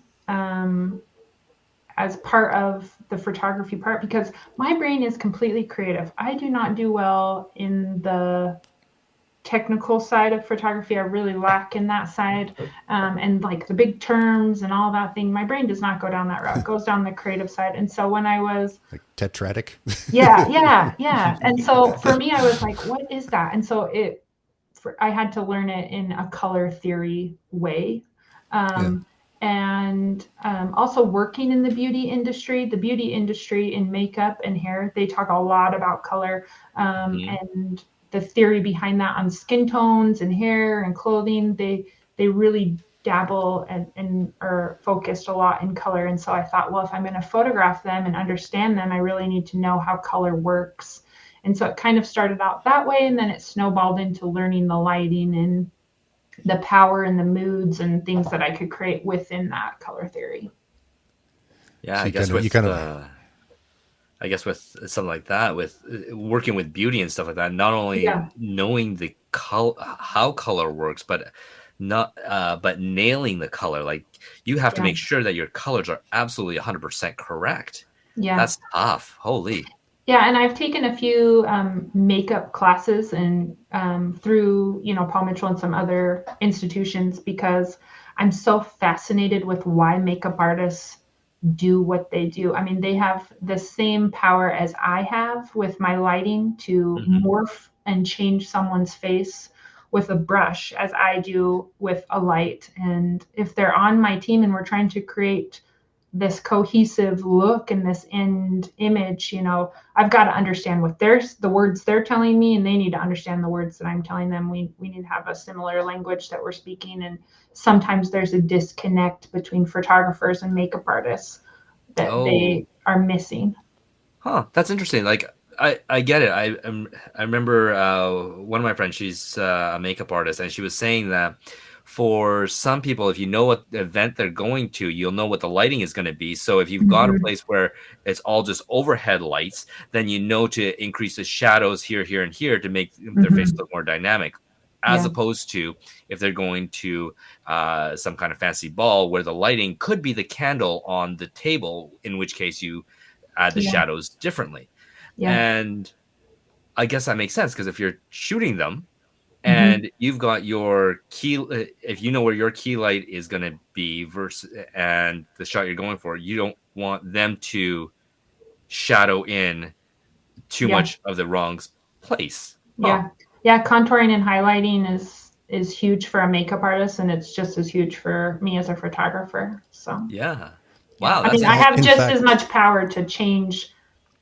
as part of the photography part, because my brain is completely creative. I do not do well in the technical side of photography. I really lack in that side. And like the big terms and all that thing, my brain does not go down that route. It goes down the creative side. And so when I was like tetradic. Yeah. And so for me, I was like, what is that? And so I had to learn it in a color theory way. And also working in the beauty industry in makeup and hair, they talk a lot about color, and the theory behind that on skin tones and hair and clothing. They really dabble and are focused a lot in color. And so I thought, well, if I'm going to photograph them and understand them, I really need to know how color works. And so it kind of started out that way, and then it snowballed into learning the lighting and the power and the moods and things that I could create within that color theory. Yeah, so I guess with something like that, with working with beauty and stuff like that, not only knowing the how color works, but nailing the color. Like you have to make sure that your colors are absolutely 100% correct. Yeah. That's tough. Holy. Yeah, and I've taken a few makeup classes and through Paul Mitchell and some other institutions because I'm so fascinated with why makeup artists do what they do. I mean, they have the same power as I have with my lighting to Hmm. morph and change someone's face with a brush as I do with a light. And if they're on my team and we're trying to create this cohesive look and this end image, I've got to understand what the words they're telling me, and they need to understand the words that I'm telling them. We need to have a similar language that we're speaking, and sometimes there's a disconnect between photographers and makeup artists that Oh, they are missing. huh. That's interesting. Like I get it. I remember one of my friends. She's a makeup artist, and she was saying that for some people, if you know what event they're going to, you'll know what the lighting is going to be. So if you've got a Mm-hmm. place where it's all just overhead lights, then you know to increase the shadows here, here, and here to make their face Mm-hmm. look more dynamic. As Yeah. opposed to if they're going to some kind of fancy ball where the lighting could be the candle on the table, in which case you add the Yeah. shadows differently. Yeah. And I guess that makes sense because if you're shooting them Mm-hmm. and you've got your key, if you know where your key light is going to be versus and the shot you're going for, you don't want them to shadow in too Yeah. much of the wrong place. Huh. Yeah. Yeah. Contouring and highlighting is huge for a makeup artist, and it's just as huge for me as a photographer. So Yeah. yeah, Wow. I That's mean, I I, have in interesting. just as fact, much power to change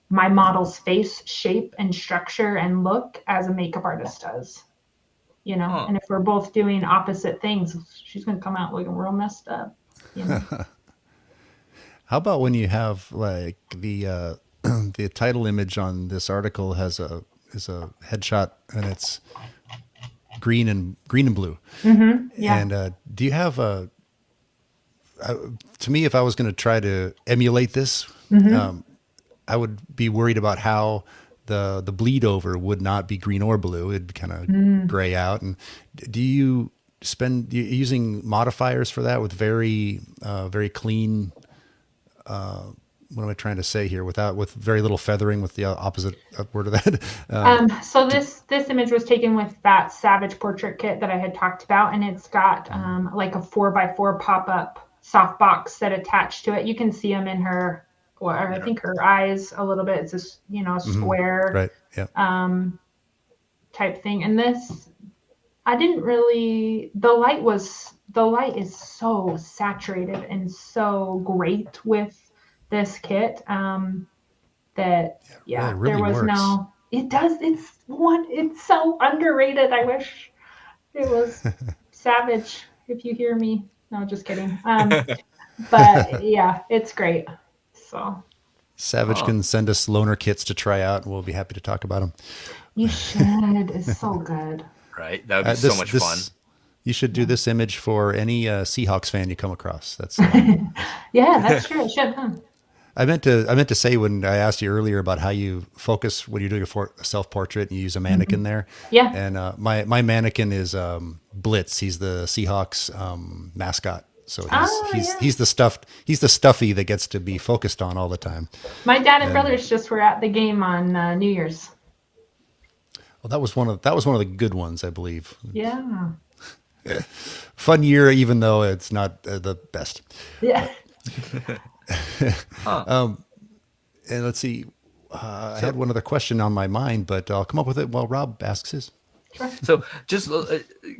my model's face shape and structure and look as a makeup artist does. Huh. And if we're both doing opposite things, she's going to come out looking real messed up. you know how about when you have like the title image on this article has a is a headshot and it's green and blue. mm-hmm. Yeah. And do you have a to me, if I was going to try to emulate this, Mm-hmm. I would be worried about how the bleed over would not be green or blue. It'd kind of Mm. gray out. And do you spend you using modifiers for that with very clean? What am I trying to say here? With very little feathering, with the opposite word of that. So this image was taken with that Savage portrait kit that I had talked about, and it's got like a 4x4 pop-up softbox that attached to it. You can see them in her, or I Yeah. think her eyes a little bit. It's just a square Right. Yeah. um, type thing. And this, I didn't really. The light is so saturated and so great with this kit. That Yeah. It yeah, there really was works. no. It does. It's so underrated. I wish it was Savage. If you hear me, no, just kidding. But yeah, it's great. So Savage Huh. can send us loaner kits to try out, and we'll be happy to talk about them. you should. It's so good. Right. That would be so This much fun. this you should do Yeah. this image for any Seahawks fan you come across. That's Yeah, that's true. It should. Huh? I meant to say when I asked you earlier about how you focus when you're doing a self portrait and you use a Mm-hmm. mannequin there, Yeah. and my mannequin is Blitz. He's the Seahawks mascot. So he's Oh he's yeah. he's the stuffy that gets to be focused on all the time. My dad and And brothers just were at the game on New Year's. well, that was one of the good ones, I believe. Yeah. Fun year, even though it's not the best. Yeah. Huh. And let's see, I had So one other question on my mind, but I'll come up with it while Rob asks his. Sure. so just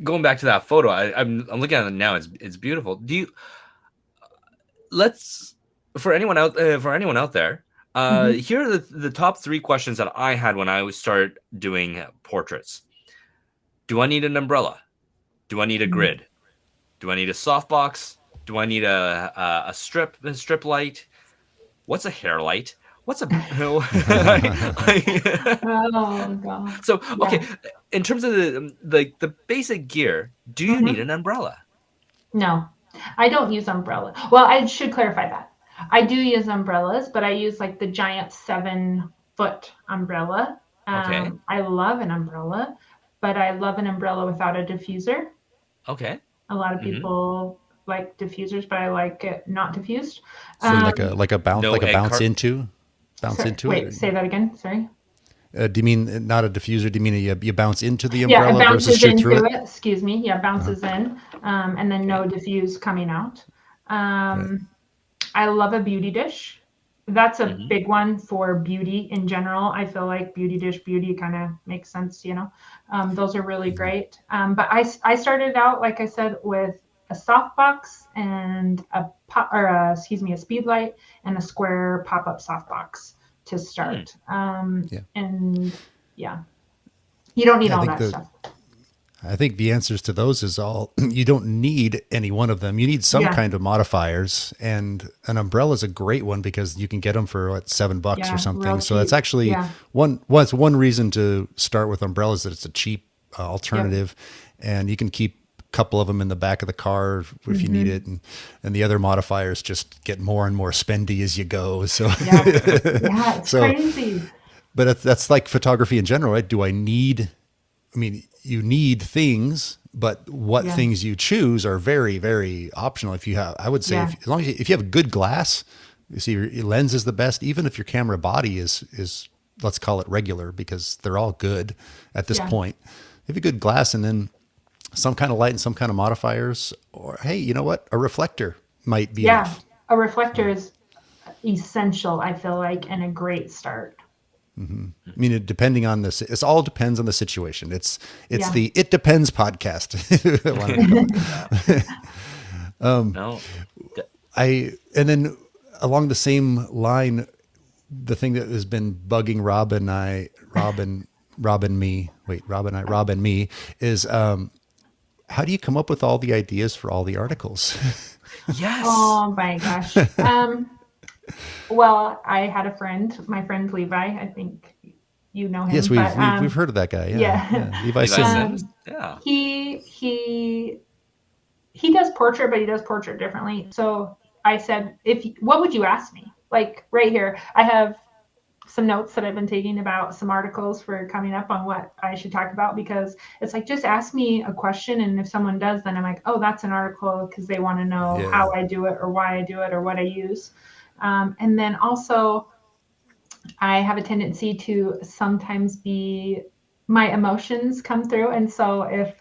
going back to that photo, I'm looking at it now. It's beautiful. Do you let's for anyone out there, Mm-hmm. here are the top three questions that I had when I would start doing portraits. Do I need an umbrella? Do I need a Mm-hmm. grid? Do I need a softbox? Do I need a strip light? What's a hair light? What's a Oh god. so okay? Yeah. In terms of the basic gear, do you need Mm-hmm. an umbrella? No, I don't use umbrella. Well, I should clarify that. I do use umbrellas, but I use like the giant 7-foot umbrella. Okay, I love an umbrella, but I love an umbrella without a diffuser. okay. A lot of Hmm. people like diffusers, but I like it not diffused. So Um, like a bounce No egg bounce cart. into. bounce Sorry, into wait, it? say that again. Sorry. Do you mean not a diffuser? Do you mean you bounce into the Yeah, it umbrella versus bounces shoot through into it? it. Excuse me. Yeah, bounces in, and then no Okay. diffuse coming out. Right. I love a beauty dish. That's a Hmm. big one for beauty in general. I feel like beauty dish beauty kind of makes sense, you know. Those are really Mhm. great. But I started out, like I said, with a softbox and a speed light and a square pop-up softbox to Hmm. start. Yeah. And yeah, you don't need Yeah, all that stuff. I think the answers to those is all you don't need any one of them. You need some Yeah, kind of modifiers, and an umbrella is a great one because you can get them for what, $7 or yeah, real something. So that's cheap. actually Yeah, one reason to start with umbrellas, that it's a cheap yep. alternative, and you can keep a couple of them in the back of the car if you need Hmm. it, and the other modifiers just get more and more spendy as you go. So Yeah, yeah, it's so crazy. but that's like photography in general, right? Do I need, I mean, you need things, but what Yeah, things you choose are very, very optional. If you have, I would say, yeah, as long as if you have good glass, you see your lens is the best. Even if your camera body is let's call it regular, because they're all good at this yeah. point. If you have good glass and then some kind of light and some kind of modifiers, or hey, you know what, a reflector might be Yeah, enough. a reflector is essential, I feel like, and a great start. I mean, depending on this, it all depends on the situation. It's Yeah. the It Depends podcast. I wanted to call it. No. And then along the same line, the thing that has been bugging Rob and me is, how do you come up with all the ideas for all the articles? Yes. Oh my gosh. Well, I had a friend, my friend Levi. I think you know Yes, him, but we've heard of that guy. Yeah, yeah. yeah, Levi Levi Sim. Sims. Yeah. He he does portrait, but he does portrait differently. So I said, if what would you ask me? Like right here, I have some notes that I've been taking about some articles for coming up on what I should talk about, because it's like, just ask me a question. And if someone does, then I'm like, oh, that's an article, because they want to know Yeah, how I do it or why I do it or what I use. And then also, I have a tendency to sometimes be, my emotions come through. And so if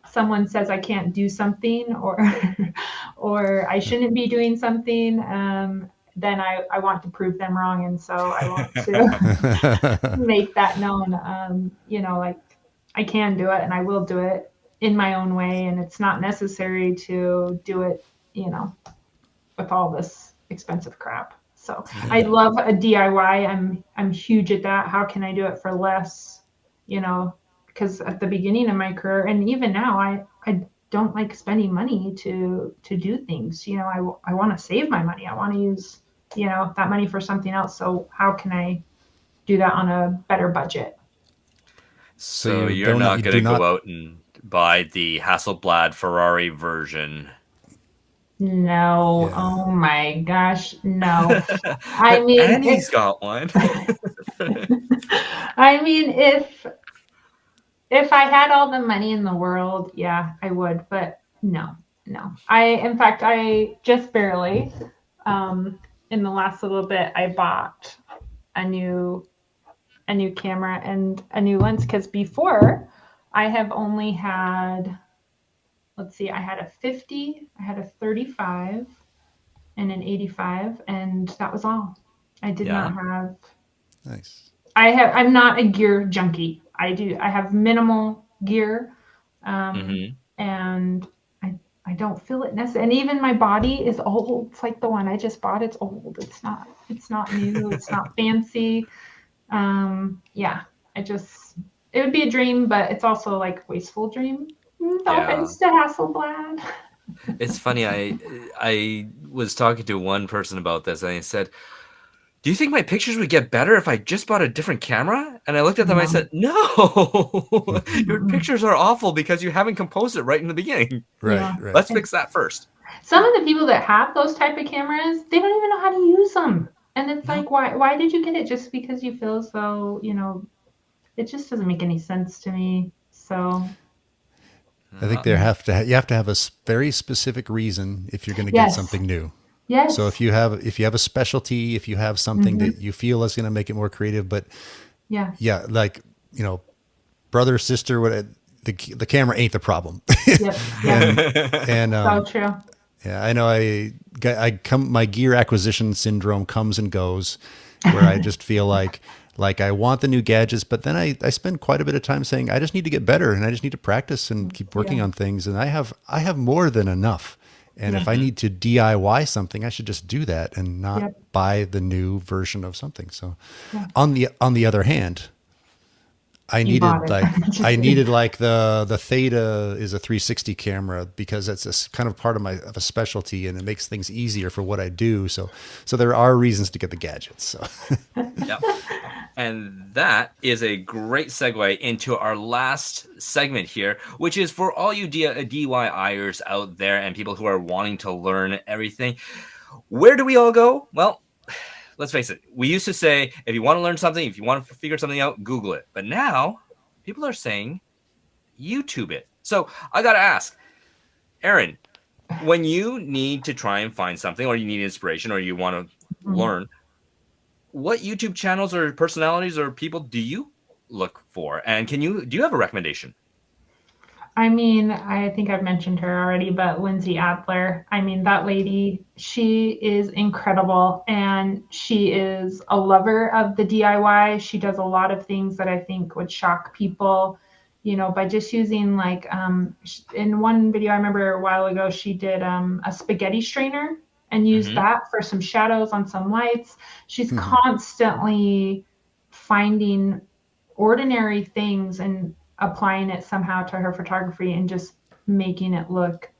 someone says I can't do something, or or I shouldn't be doing something, then I want to prove them wrong, and so I want to make that known. You know, like, I can do it, and I will do it in my own way, and it's not necessary to do it, you know, with all this expensive crap. So I Mhm. love a DIY. I'm huge at that. How can I do it for less? You know, because at the beginning of my career, and even now, I don't like spending money to do things. You know, I want to save my money. I want to use, you know, that money for something else. So how can I do that on a better budget? so So you're you not do gonna go not. out and buy the Hasselblad Ferrari version. No, Yeah. oh my gosh, no. I mean, Annie's got one. I mean, if I had all the money in the world, yeah, I would, but no, no. In fact, I just barely, in the last little bit, I bought a new, a new camera and a new lens, because before I have only had, let's see, I had a 50, I had a 35, and an 85, and that was all. I did Yeah. not have, Nice. I'm not a gear junkie. I have minimal gear, Hmm. and I don't feel it necessary. And even my body is old. It's like the one I just bought. It's old. It's not new. It's not fancy. Yeah, it would be a dream, but it's also like a wasteful dream. No Yeah. offense to Hasselblad. It's funny. I was talking to one person about this, and I said, "Do you think my pictures would get better if I just bought a different camera?" And I looked at them. I No. said, "No, your Mm-mm. pictures are awful because you haven't composed it right in the beginning. Right, Yeah. right. Let's fix that first." Some of the people that have those type of cameras, they don't even know how to use them. And it's No. like, why did you get it? Just because you feel as though, you know, it just doesn't make any sense to me. So I think Uh, you have to have a very specific reason if you're going to get yes, something new. So Yes. if you have a specialty, if you have something Mm-hmm. that you feel is going to make it more creative, but Yeah. yeah, like, brother, sister, what, the camera ain't the problem. Yep. Yep. and and So true. yeah, I know my gear acquisition syndrome comes and goes, where I just feel like I want the new gadgets, but then I spend quite a bit of time saying I just need to get better and I just need to practice and keep working Yeah. on things, and I have more than enough. And Yeah. if I need to DIY something, I should just do that and not Yep. buy the new version of something. So Yeah. on the other hand, I You bought needed it. like Just I kidding. needed like the Theta is a 360 camera because it's kind of part of a specialty, and it makes things easier for what I do. So there are reasons to get the gadgets. So Yep. And that is a great segue into our last segment here, which is for all you DIYers out there and people who are wanting to learn everything. Where do we all go? Well, let's face it. We used to say, if you want to learn something, if you want to figure something out, Google it. But now people are saying, YouTube it. So I got to ask, Erin, when you need to try and find something, or you need inspiration, or you want to Mhm. learn, what YouTube channels or personalities or people do you look for? And do you have a recommendation? I mean, I think I've mentioned her already, but Lindsay Adler, I mean, that lady, she is incredible and she is a lover of the DIY. She does a lot of things that I think would shock people, by just using like, in one video I remember a while ago, she did a spaghetti strainer and used Mm-hmm. that for some shadows on some lights. She's mhm. constantly finding ordinary things and applying it somehow to her photography and just making it look,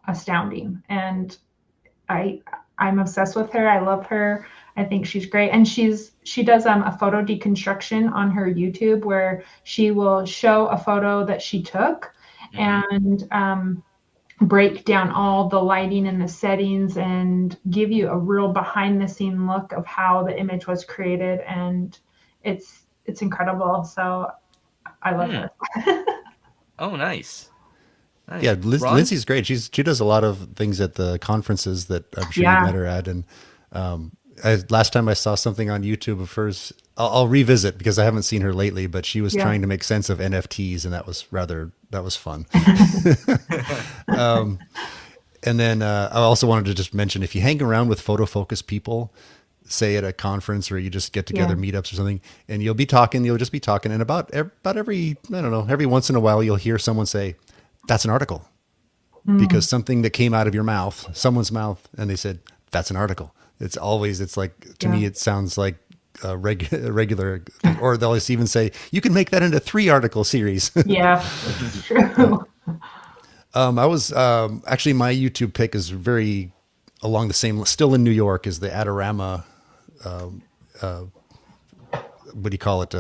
astounding. And I I'm obsessed with her. I love her. I think she's great. And she does a photo deconstruction on her YouTube where she will show a photo that she took Mm-hmm. and break down all the lighting and the settings and give you a real behind the scene look of how the image was created, and it's incredible. So I love Hmm. her. Oh, nice. Nice. Yeah, Ron? Lindsay's great. She does a lot of things at the conferences that I'm sure you've met Yeah. her at. And last time I saw something on YouTube of hers, I'll revisit because I haven't seen her lately. But she was Yeah. trying to make sense of NFTs, and that was fun. And then I also wanted to just mention, if you hang around with Photofocus people, say at a conference or you just get together Yeah. meetups or something, and you'll just be talking, and about every, I don't know, every once in a while you'll hear someone say, "That's an article," because something that came out of your mouth, someone's mouth, and they said, "That's an article." It's like, to me Yeah. it sounds like a regular thing. Or they'll even say, "You can make that into 3 article series." Yeah. It's true. I was actually, my YouTube pick is very along the same, still in New York, is the Adorama. What do you call it?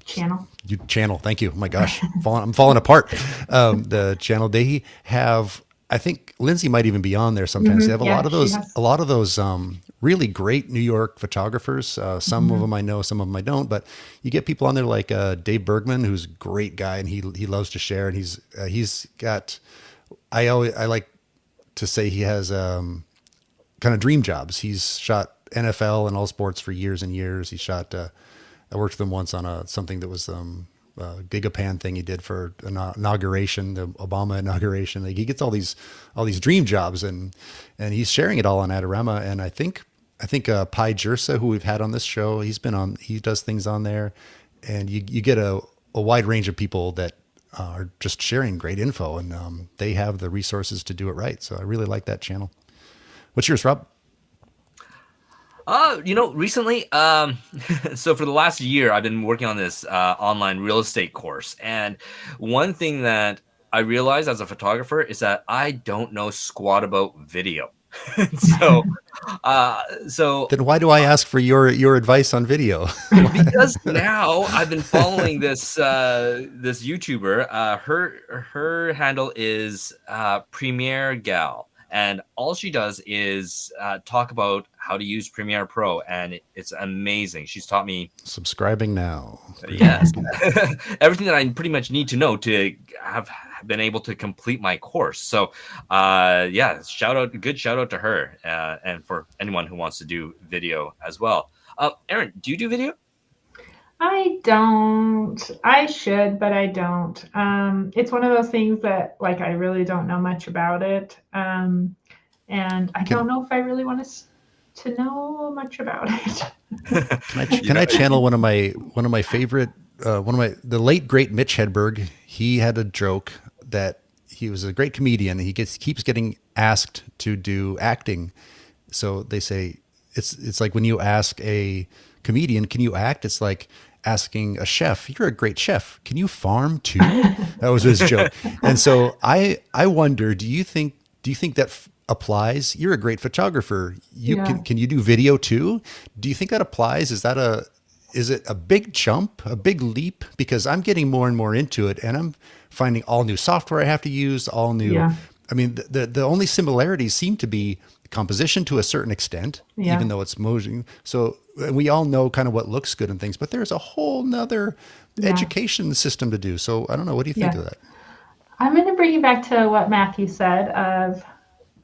Channel. Channel. Thank you. Oh my gosh, I'm falling apart. The channel, they have, I think Lindsay might even be on there sometimes. They have a Yeah, lot of she those, has. really great New York photographers. Some of them I know, some of them I don't. But you get people on there like Dave Bergman, who's a great guy, and he loves to share. And he's got. I like to say he has kind of dream jobs. He's shot NFL and all sports for years and years. He shot. I worked with him once on something that was a Gigapan thing he did for an inauguration, the Obama inauguration. Like, he gets all these dream jobs, and he's sharing it all on Adorama. And I think Pi Jersa, who we've had on this show, he does things on there, and you get a wide range of people that are just sharing great info, and they have the resources to do it right. So I really like that channel. What's yours, Rob? Recently, so for the last year, I've been working on this online real estate course. And one thing that I realized as a photographer is that I don't know squat about video. so, so Then why do I ask for your advice on video? because now I've been following this YouTuber. Her handle is Premiere Gal, and all she does is talk about how to use Premiere Pro, and it's amazing. She's taught me Subscribing now. yes everything that I pretty much need to know to been able to complete my course. So yeah, good shout out to her, and for anyone who wants to do video as well. Erin, do you do video? I don't. I should, but I don't. It's one of those things that, like, I really don't know much about it, and I don't know if I really want to know much about it. Can I channel one of my favorite the late great Mitch Hedberg? He had a joke that he was a great comedian. He keeps getting asked to do acting, so they say it's like when you ask a comedian, can you act? It's like asking a chef, you're a great chef, can you farm too? That was his joke. And so I wonder, do you think that applies? You're a great photographer. Can you do video too? Do you think that applies? Is it a big jump, a big leap? Because I'm getting more and more into it, and I'm finding all new software I have to use, all new. Yeah. I mean, the only similarities seem to be composition to a certain extent, even though it's motion. So we all know kind of what looks good and things, but there's a whole nother education system to do. So I don't know. What do you think of that? I'm going to bring you back to what Matthew said of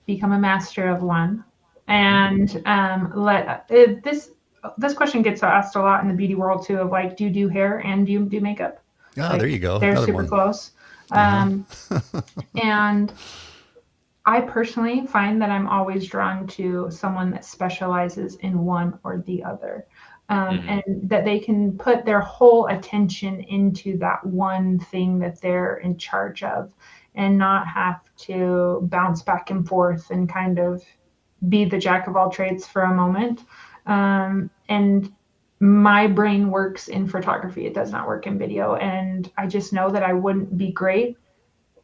become a master of one. And this question gets asked a lot in the beauty world too, of like, do you do hair and do you do makeup? Like, there you go. They're another super one. Close. And I personally find that I'm always drawn to someone that specializes in one or the other, and that they can put their whole attention into that one thing that they're in charge of, and not have to bounce back and forth and kind of be the jack of all trades for a moment. And my brain works in photography. It does not work in video. And I just know that I wouldn't be great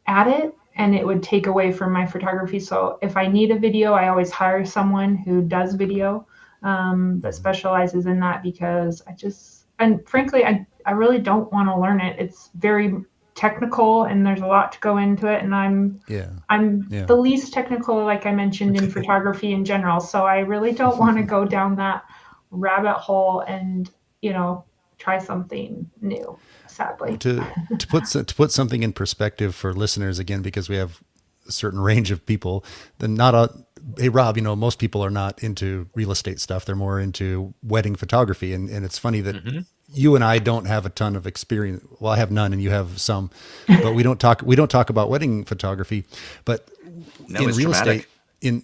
at it, and it would take away from my photography. So if I need a video, I always hire someone who does video, that specializes in that, because and frankly, I really don't want to learn it. It's very technical and there's a lot to go into it. And I'm the least technical, like I mentioned, in photography in general. So I really don't want to go down that rabbit hole and, try something new, sadly. To put something in perspective for listeners, again, because we have a certain range of people, hey Rob, most people are not into real estate stuff. They're more into wedding photography. And it's funny that you and I don't have a ton of experience. Well, I have none and you have some, but we don't talk about wedding photography. But in real estate, in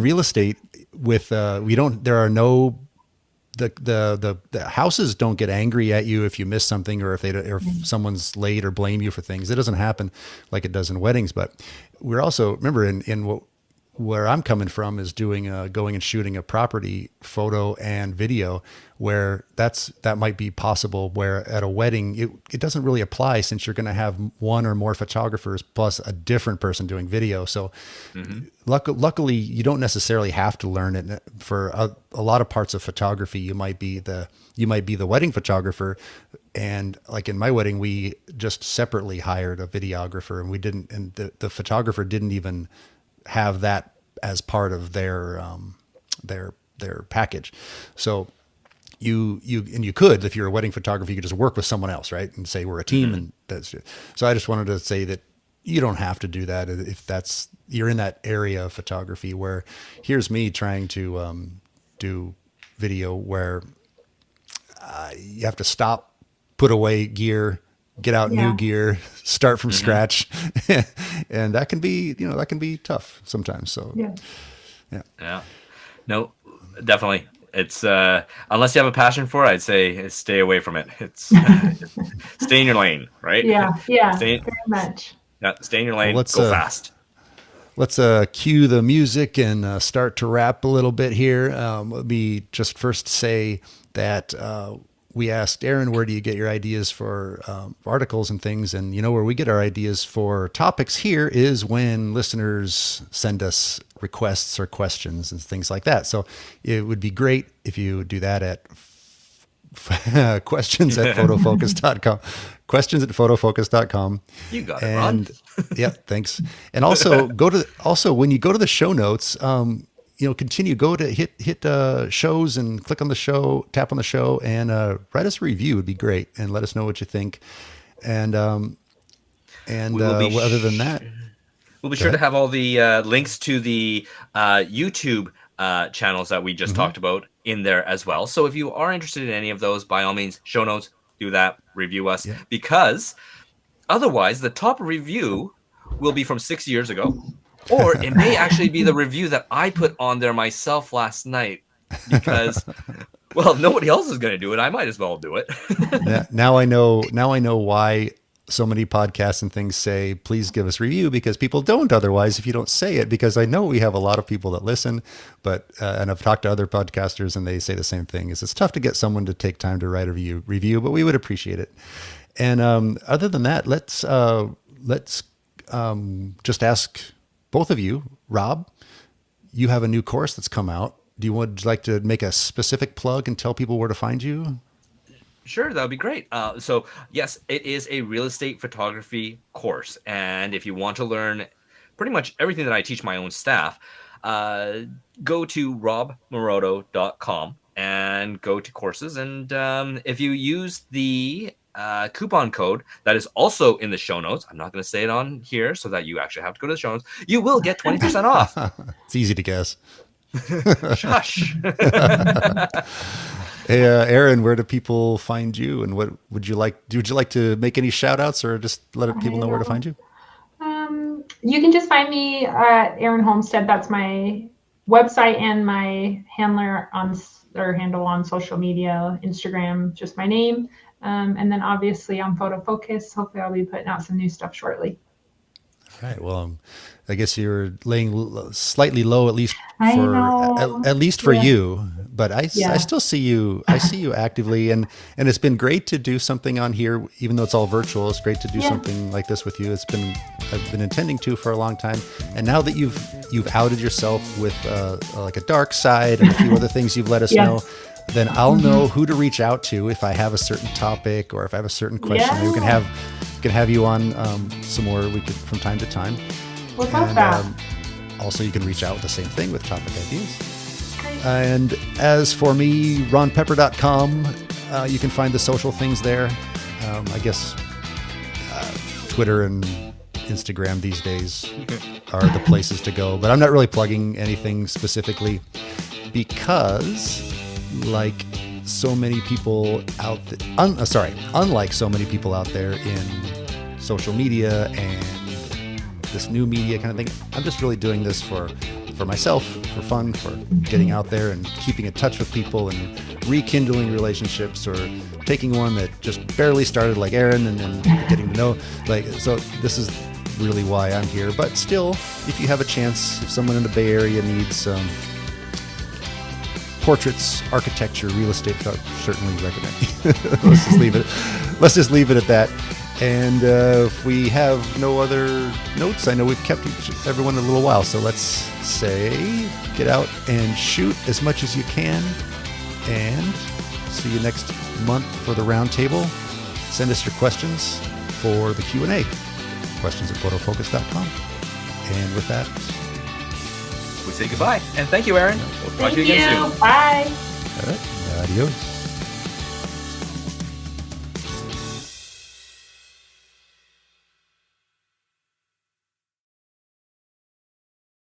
real estate the houses don't get angry at you if you miss something, or if someone's late, or blame you for things. It doesn't happen like it does in weddings. But we're also, remember, where I'm coming from is doing going and shooting a property photo and video, where that might be possible, where at a wedding it doesn't really apply, since you're going to have one or more photographers plus a different person doing video. So luckily you don't necessarily have to learn it. For a lot of parts of photography, you might be the wedding photographer, and like in my wedding, we just separately hired a videographer, and the photographer didn't even have that as part of their package. So you could, if you're a wedding photographer, you could just work with someone else, right? And say we're a team, and that's it. So I just wanted to say that you don't have to do that if you're in that area of photography, where here's me trying to do video where you have to stop, put away gear, get out new gear, start from scratch. And that can be tough sometimes. So yeah. No, definitely. It's unless you have a passion for it, I'd say stay away from it. It's stay in your lane, right? Yeah, very much. Yeah, stay in your lane. Well, go fast. Let's cue the music and start to wrap a little bit here. Let me just first say that we asked Erin, where do you get your ideas for articles and things? And where we get our ideas for topics here is when listeners send us requests or questions and things like that. So it would be great if you would do that at questions@photofocus.com. Questions@photofocus.com. You got it, Ron. Yeah, thanks. And also when you go to the show notes, continue, go to hit shows and click on the show, tap on the show, and write us a review. Would be great, and let us know what you think. And And We will be other than that, we'll be sure to have all the links to the YouTube channels that we just talked about in there as well. So if you are interested in any of those, by all means, show notes, do that, review us, because otherwise the top review will be from 6 years ago, or it may actually be the review that I put on there myself last night, because, well, nobody else is going to do it. I might as well do it. Now I know why so many podcasts and things say, please give us a review, because people don't otherwise if you don't say it, because I know we have a lot of people that listen, but, and I've talked to other podcasters and they say the same thing, is it's tough to get someone to take time to write a review, but we would appreciate it. And other than that, let's just ask both of you. Rob, you have a new course that's come out. Would you like to make a specific plug and tell people where to find you? Sure, that would be great. So yes, it is a real estate photography course. And if you want to learn pretty much everything that I teach my own staff, go to robmoroto.com and go to courses. And if you use the coupon code that is also in the show notes, I'm not going to say it on here so that you actually have to go to the show notes, you will get 20% off. It's easy to guess. Shush. Hey, Erin, where do people find you, and what would you like? Would you like to make any shout outs, or just let people know where to find you? You can just find me at Erin Holmstead. That's my website and my handle on social media, Instagram, just my name. And then obviously on Photofocus. Hopefully I'll be putting out some new stuff shortly. All right. Well, I guess you're laying slightly low, at least for you. But I still see you. I see you actively, and it's been great to do something on here, even though it's all virtual. It's great to do something like this with you. I've been intending to for a long time, and now that you've outed yourself with like a dark side and a few other things you've let us know, then I'll know who to reach out to if I have a certain topic or if I have a certain question. We can have you on some more. We could from time to time. What about that? Also, you can reach out with the same thing with topic ideas. And as for me, ronpepper.com, you can find the social things there. I guess Twitter and Instagram these days are the places to go. But I'm not really plugging anything specifically because, like so many people out unlike so many people out there in social media and this new media kind of thing, I'm just really doing this for myself, for fun, for getting out there and keeping in touch with people and rekindling relationships, or taking one that just barely started like Erin and then getting to know. So this is really why I'm here. But still, if you have a chance, if someone in the Bay Area needs portraits, architecture, real estate, I certainly recommend. Let's just leave it at that. And if we have no other notes, I know we've kept everyone a little while, so let's say get out and shoot as much as you can, and see you next month for the roundtable. Send us your questions for the Q&A. Questions at photofocus.com. And with that, we say goodbye. And thank you, Erin. We'll talk to you again soon. Bye. All right. Adios.